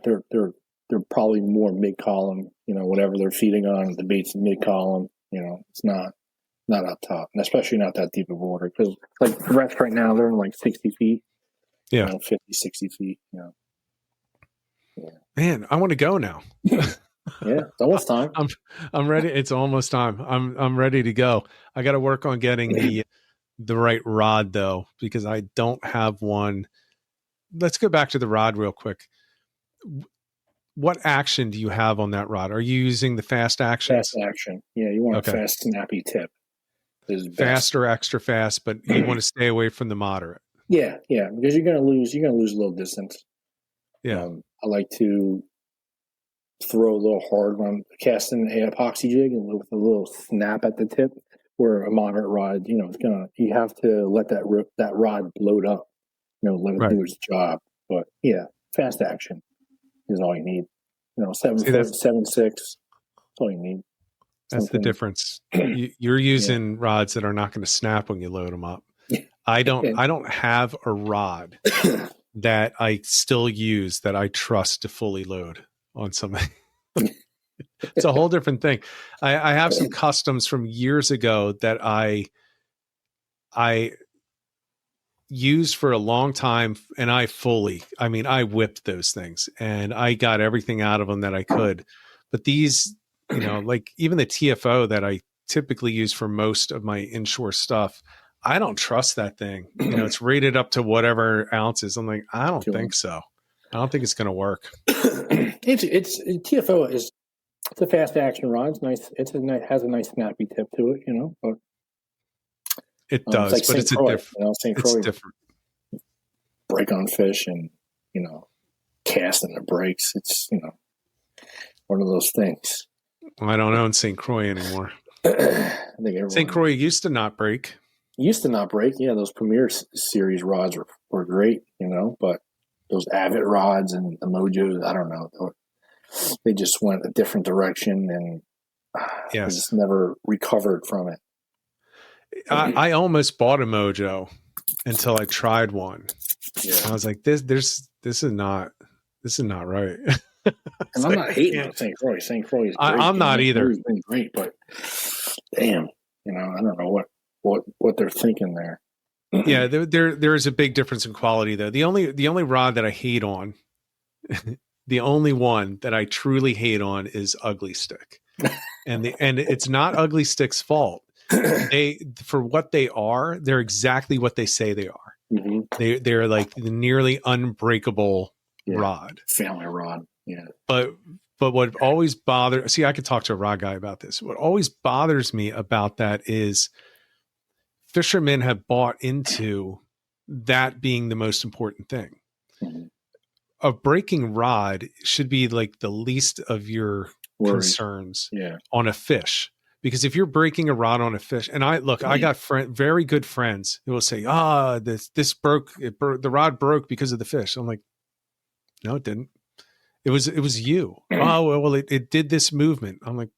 they're probably more mid-column, whatever they're feeding on, the bait's mid-column, it's not up top, and especially not that deep of water, because like the rest right now, they're in like 60 feet, 50, 60 feet, Man, I want to go now. Yeah, it's almost time. I'm ready. It's almost time. I'm ready to go. I got to work on getting the right rod though, because I don't have one. Let's go back to the rod real quick. What action do you have on that rod? Are you using the fast actions? Fast action. Yeah, you want Okay. a fast, snappy tip. Is best. Fast or extra fast, but you want to stay away from the moderate. Yeah, because you're gonna lose a little distance. Yeah. I like to throw a little hard when I'm casting an epoxy jig and with a little snap at the tip. Where a moderate rod, you have to let that rod load up, let it do its job. But yeah, fast action is all you need. 7 foot, 7.6. That's all you need. That's the difference. You're using rods that are not going to snap when you load them up. I don't have a rod that I still use that I trust to fully load on something. It's a whole different thing. I have some customs from years ago that I used for a long time, and I whipped those things and I got everything out of them that I could. But these, like even the TFO that I typically use for most of my inshore stuff, I don't trust that thing. It's rated up to whatever ounces. I'm like, I don't think so. I don't think it's going to work. It's TFO is. It's a fast action rod. It's nice. Has a nice snappy tip to it, but it does. It's like but it's different. Break on fish and casting the breaks. It's one of those things. I don't own St. Croix anymore. I think St. Croix used to not break. Yeah, those Premier series rods were great, but those Avid rods and the Mojos, I don't know. They just went a different direction and just never recovered from it. I almost bought a Mojo until I tried one. Yeah. I was like, this is not right. And I'm not hating on St. Croix. St. Croix is great. I'm not either. It's been great, but damn, I don't know what they're thinking there. Yeah, there is a big difference in quality though. The only rod that I hate on, the only one that I truly hate on is Ugly Stick, and it's not Ugly Stick's fault. For what they are, they're exactly what they say they are. Mm-hmm. They're like the nearly unbreakable rod, family rod. Yeah, but what always bothers, I could talk to a rod guy about this. What always bothers me about that is fishermen have bought into that being the most important thing. Mm-hmm. A breaking rod should be like the least of your concerns on a fish. Because if you're breaking a rod on a fish, and I got very good friends who will say, this broke, the rod broke because of the fish. I'm like, no, it didn't. It was you. Oh, well, it did this movement. I'm like,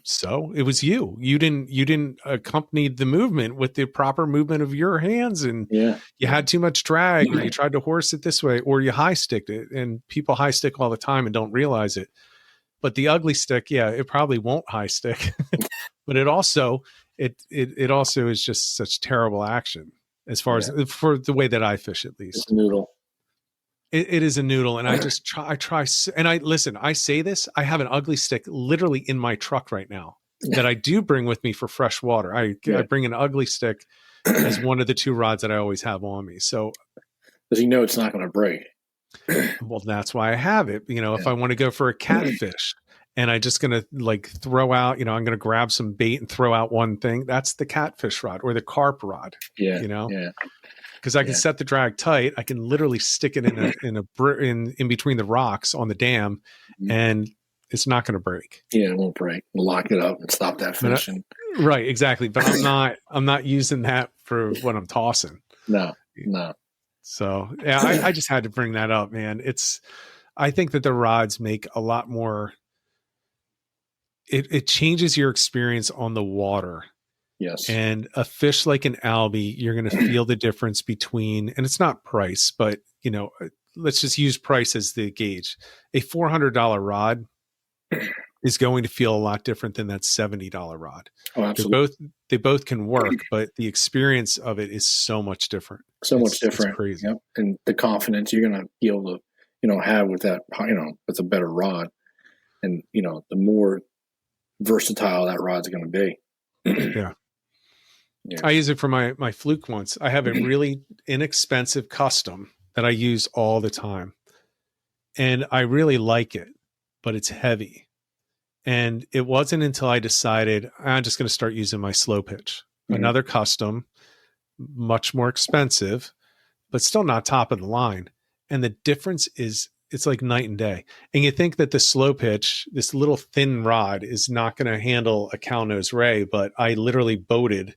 so it was you. You didn't accompany the movement with the proper movement of your hands, and you had too much drag, or you tried to horse it this way, or you high sticked it. And people high stick all the time and don't realize it. But the Ugly Stick, it probably won't high stick, but it also is just such terrible action as far as for the way that I fish, at least. It's a noodle. It is a noodle, and I try, and I say this, I have an Ugly Stick literally in my truck right now that I do bring with me for fresh water. I bring an Ugly Stick as one of the two rods that I always have on me. So, because it's not going to break. Well, that's why I have it. If I want to go for a catfish and I just going to throw out, I'm going to grab some bait and throw out one thing, that's the catfish rod or the carp rod. Because I can set the drag tight. I can literally stick it in between the rocks on the dam, and it's not going to break. Yeah, it won't break. We'll lock it up and stop that fish. Right, exactly. But I'm not using that for what I'm tossing. No. So I just had to bring that up, man. I think that the rods make a lot more. It changes your experience on the water. Yes. And a fish like an albie, you're going to feel the difference between, and it's not price, but let's just use price as the gauge. A $400 rod is going to feel a lot different than that $70 rod. Oh, absolutely. They both can work, but the experience of it is so much different. Much different. It's crazy. Yep. And the confidence you're going to be able to, have with that, with a better rod. And, the more versatile that rod's going to be. Yeah. I use it for my fluke once. I have a really inexpensive custom that I use all the time. And I really like it, but it's heavy. And it wasn't until I decided I'm just going to start using my slow pitch. Another custom, much more expensive, but still not top of the line. And the difference is it's like night and day. And you think that the slow pitch, this little thin rod, is not going to handle a cow nose ray, but I literally boated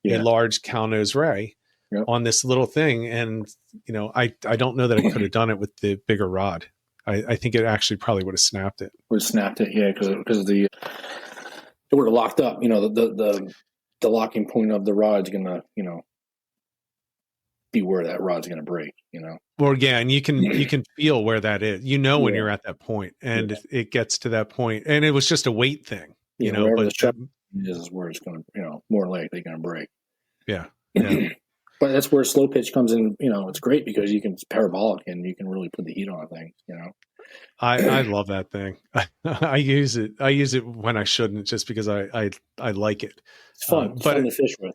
a large cow nose ray on this little thing. And, I don't know that I could have done it with the bigger rod. I think it actually probably would have snapped it. Would have snapped it, yeah, because it would have locked up. The locking point of the rod's gonna, be where that rod's gonna break. Well, yeah, and you can feel where that is. When you're at that point, and it gets to that point, and it was just a weight thing. But the shot is where it's gonna, more likely gonna break. Yeah. But that's where slow pitch comes in. It's great because it's parabolic and you can really put the heat on things. I love that thing. I use it. I use it when I shouldn't, just because I like it. It's fun. It's fun to fish with.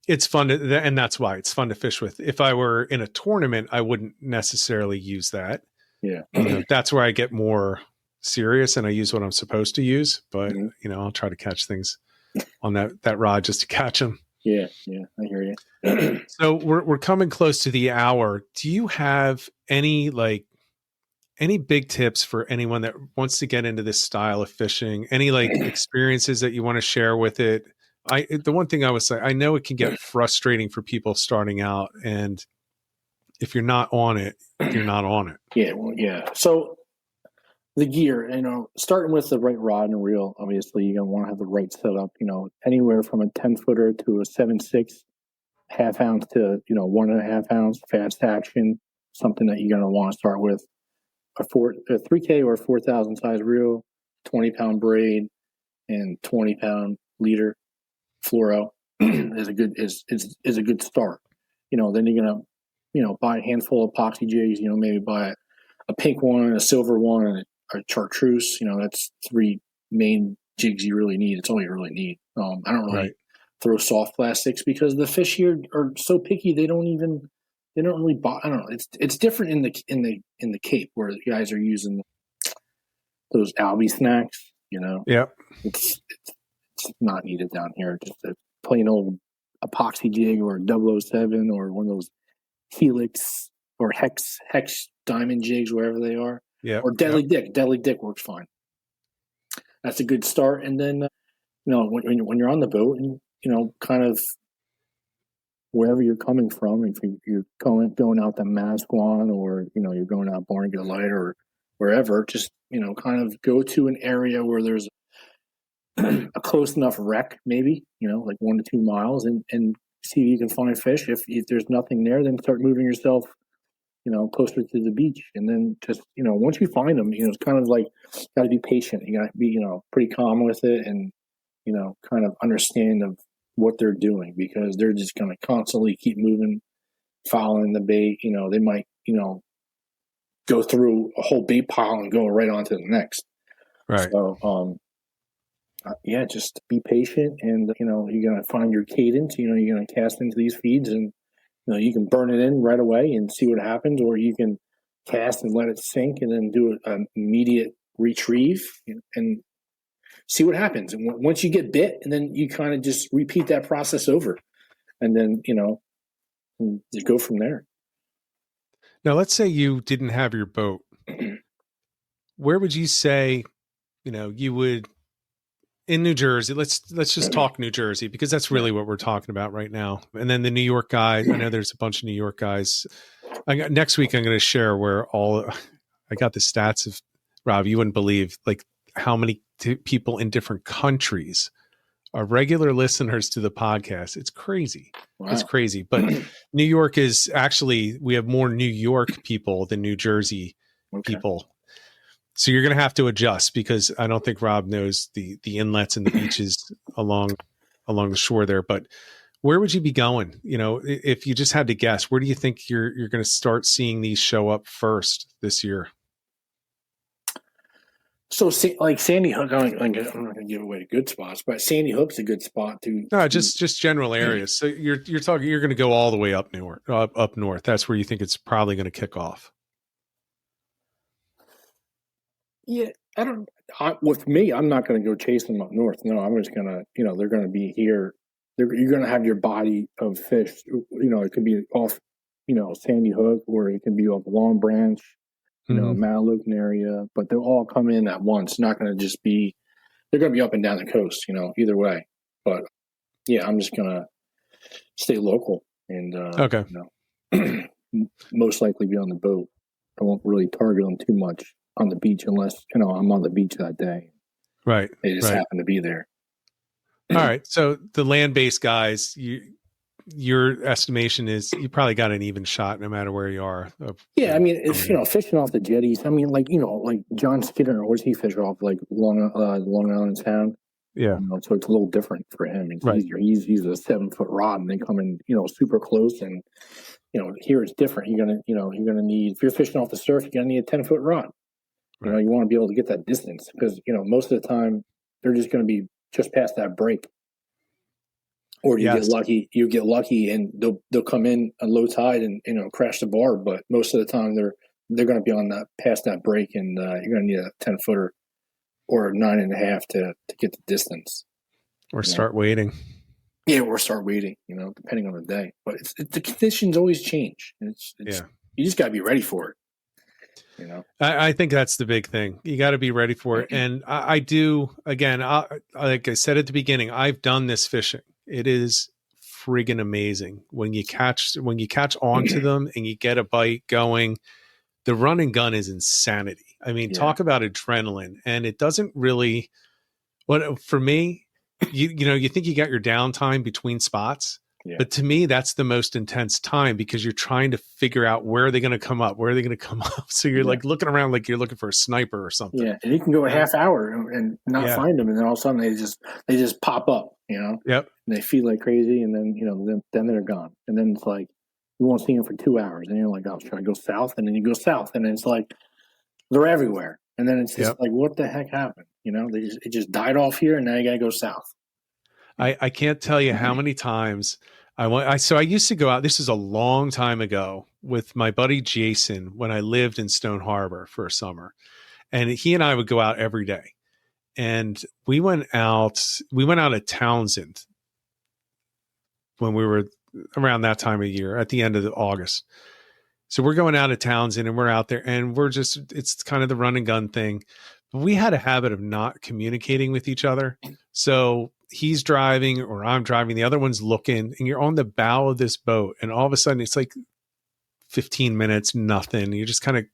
It's fun and that's why it's fun to fish with. If I were in a tournament, I wouldn't necessarily use that. Yeah, that's where I get more serious and I use what I'm supposed to use. But I'll try to catch things on that rod just to catch them. Yeah, I hear you. So we're coming close to the hour. Do you have any big tips for anyone that wants to get into this style of fishing? Any experiences that you want to share with it? The one thing I would say, I know it can get frustrating for people starting out, and if you're not on it, you're not on it. Yeah. So the gear, starting with the right rod and reel, obviously you're going to want to have the right setup, anywhere from a 10-footer to a 7.6, half ounce to, 1.5 ounce fast action, something that you're going to want to start with. A 3K or 4,000 size reel, 20-pound braid, and 20-pound leader fluoro is a good start. Then you're going to, buy a handful of epoxy jigs, maybe buy a pink one, a silver one, and a chartreuse. That's 3 main jigs you really need. It's all you really need. I don't really throw soft plastics because the fish here are so picky. They don't really buy. I don't know. It's different in the Cape where the guys are using those albie snacks. Yeah. It's not needed down here. Just a plain old epoxy jig or 007 or one of those Helix or hex diamond jigs, wherever they are. Yeah. Or Deadly Dick. Deadly Dick works fine. That's a good start. And then, when you're on the boat and, kind of wherever you're coming from, if you're going out to Masquan or, you're going out Barnegat Light or wherever, just, kind of go to an area where there's a close enough wreck, maybe, 1 to 2 miles and see if you can find fish. If there's nothing there, then start moving yourself, closer to the beach. And then just, once you find them, it's kind of like, got to be patient. You got to be, pretty calm with it and, kind of understand of what they're doing because they're just going to constantly keep moving, following the bait. They might, go through a whole bait pile and go right on to the next. Right. So, just be patient and, you're going to find your cadence, you're going to cast into these feeds and, you can burn it in right away and see what happens, or you can cast and let it sink and then do an immediate retrieve and see what happens. And once you get bit, and then you kind of just repeat that process over and then, and just go from there. Now, let's say you didn't have your boat. Where would you say, you would, in New Jersey, let's just talk New Jersey because that's really what we're talking about right now. And then the New York guys, I know there's a bunch of New York guys. Next week, I'm going to share where I got the stats of, Rob, you wouldn't believe how many people in different countries are regular listeners to the podcast. It's crazy. Wow. It's crazy. But New York is actually, we have more New York people than New Jersey people. So you're going to have to adjust because I don't think Rob knows the inlets and the beaches along the shore there. But where would you be going? If you just had to guess, where do you think you're going to start seeing these show up first this year? So, like Sandy Hook, I'm not going to give away the good spots, but Sandy Hook's a good spot to. No, just general areas. So you're talking, you're going to go all the way up north. That's where you think it's probably going to kick off. Yeah, I don't. With me, I'm not going to go chase them up north. No, I'm just going to, they're going to be here. You're going to have your body of fish. It could be off, Sandy Hook, or it can be off Long Branch, Malikan area, but they'll all come in at once. Not going to just be. They're going to be up and down the coast, either way. But yeah, I'm just going to stay local and okay. Most likely be on the boat. I won't really target them too much on the beach unless I'm on the beach that day. Right. They just happen to be there. All right. So the land-based guys, your estimation is you probably got an even shot no matter where you are. Yeah, I mean, if fishing off the jetties, I mean, like John Skinner, where's he fish off? Like Long Island Sound. Yeah. So it's a little different for him. It's right. easier. He's a 7-foot rod, and they come in, super close. And here it's different. You're gonna need, if you're fishing off the surf, you're gonna need a 10-foot rod. Right. You want to be able to get that distance because most of the time they're just going to be just past that break. Or you get lucky. You get lucky, and they'll come in a low tide and crash the bar. But most of the time they're going to be on that past that break, and you're going to need a 10-footer or a 9.5 to get the distance. Or start waiting. Yeah, or start waiting. Depending on the day. But the conditions always change. You just got to be ready for it. I think that's the big thing. You got to be ready for it. And I do, again, like I said at the beginning, I've done this fishing. It is friggin' amazing when you catch onto them and you get a bite going. The run and gun is insanity. I mean, talk about adrenaline. And it doesn't really, for me, you think you got your downtime between spots. Yeah. But to me, that's the most intense time because you're trying to figure out where are they going to come up? Where are they going to come up? So you're like looking around like you're looking for a sniper or something. Yeah, and you can go a half hour and not find them, and then all of a sudden they just pop up, Yep. And they feed like crazy, and then then they're gone, and then it's like you won't see them for 2 hours, and you're like, oh, should I go south? And then you go south, and then it's like they're everywhere, and then it's just like, what the heck happened? It just died off here, and now you got to go south. I can't tell you how many times so I used to go out. This is a long time ago with my buddy Jason when I lived in Stone Harbor for a summer, and he and I would go out every day. And we went out at Townsend when we were around that time of year at the end of August. So we're going out at Townsend and we're out there and it's kind of the run and gun thing. But we had a habit of not communicating with each other. So he's driving or I'm driving, the other one's looking, and you're on the bow of this boat. And all of a sudden it's like 15 minutes, nothing. You're just kind of,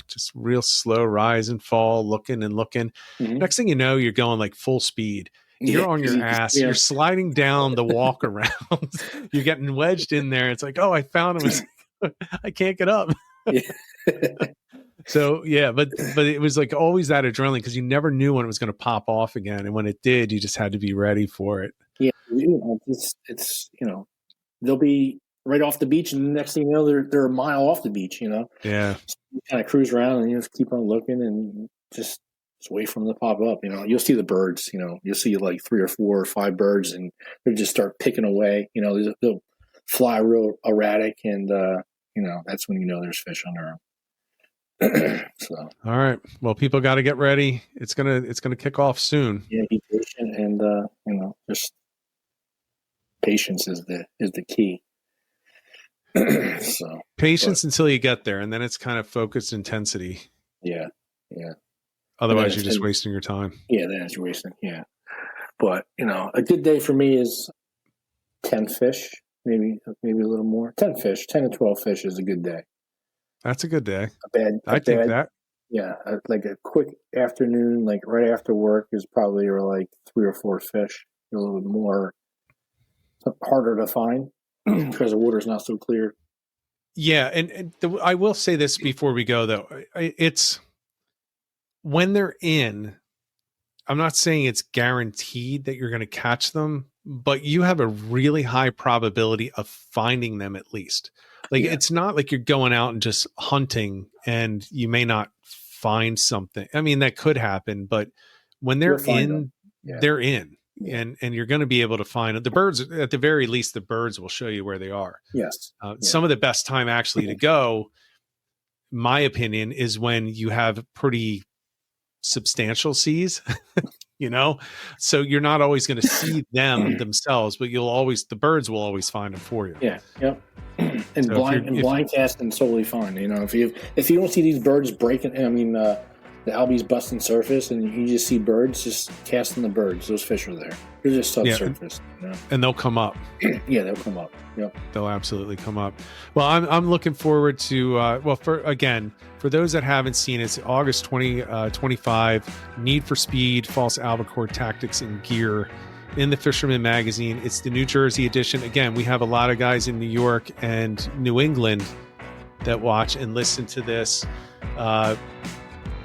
just real slow rise and fall, looking and looking. Mm-hmm. Next thing you know, you're going like full speed. You're on your ass. Yeah. You're sliding down the walk around. You're getting wedged in there. It's like, oh, I found him. I can't get up. Yeah. So yeah, but it was like always that adrenaline because you never knew when it was going to pop off again, and when it did, you just had to be ready for it. Yeah, it's they'll be right off the beach, and the next thing you know, they're a mile off the beach. Yeah, so you kind of cruise around and you just keep on looking and just wait for them to pop up. You'll see the birds. You'll see like 3 or 4 or 5 birds, and they just start picking away. They'll fly real erratic, and that's when there's fish under them. So all right, well, people got to get ready. It's gonna kick off soon. Yeah, be patient, and just patience is the key. So patience until you get there, and then it's kind of focused intensity. Yeah. Otherwise, you're just wasting your time. Yeah, then you're wasting. Yeah, but a good day for me is 10 fish, maybe a little more. 10 fish, 10 to 12 fish is a good day. That's a good day. I think that. Yeah, like a quick afternoon, like right after work, is probably like 3 or 4 fish. A little bit more harder to find because the water's not so clear. Yeah, and I will say this before we go, though. It's when they're in, I'm not saying it's guaranteed that you're going to catch them, but you have a really high probability of finding them at least. Like, it's not like you're going out and just hunting and you may not find something. I mean, that could happen, but when they're in, they're in. And you're going to be able to find the birds. At the very least, the birds will show you where they are. Yes. Some of the best time actually to go, my opinion, is when you have pretty substantial seas, so you're not always going to see them themselves, but the birds will always find them for you. Yeah. Yep. And so blind casting totally fine. If you don't see these birds breaking, the albie's busting surface, and you just see birds, just casting the birds. Those fish are there. They're just subsurface. And they'll come up. Yeah, they'll come up. Yep. They'll absolutely come up. Well, I'm looking forward to, for those that haven't seen it, it's August 2025, Need for Speed, False Albacore Tactics and Gear in the Fisherman magazine. It's the New Jersey edition. Again, we have a lot of guys in New York and New England that watch and listen to this.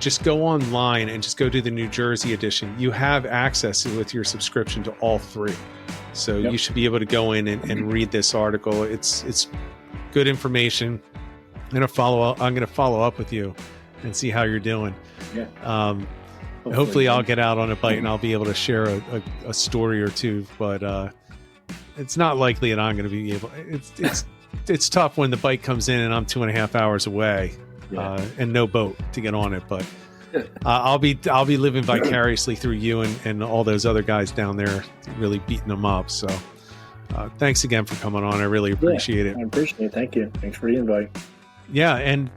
Just go online and just go to the New Jersey edition. You have access with your subscription to all three. So you should be able to go in and read this article. It's good information. I'm going to follow up with you and see how you're doing. Yeah. Hopefully I'll get out on a bite and I'll be able to share a story or two, but it's not likely that I'm going to be able. It's tough when the bite comes in and I'm 2.5 hours away. And no boat to get on it, but I'll be living vicariously through you and all those other guys down there, really beating them up. So thanks again for coming on. I really appreciate it. I appreciate it. Thank you. Thanks for the invite. Yeah, and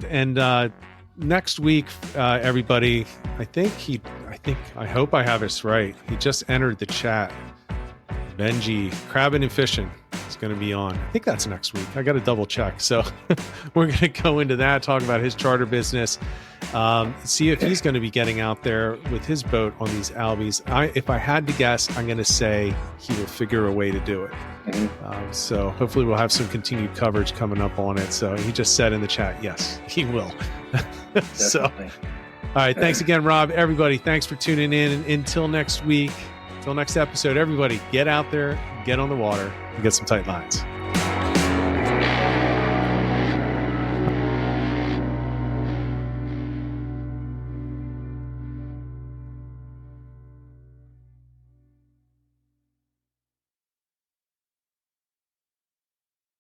next week, everybody, I hope I have this right. He just entered the chat. Benji, Crabbing and Fishing is going to be on. I think that's next week. I got to double check. So we're going to go into that, talk about his charter business, see if he's going to be getting out there with his boat on these albies. If I had to guess, I'm going to say he will figure a way to do it. Mm-hmm. So hopefully we'll have some continued coverage coming up on it. So he just said in the chat, yes, he will. So, all right. Thanks again, Rob. Everybody, thanks for tuning in. And until next week, until next episode, everybody get out there, get on the water, and get some tight lines.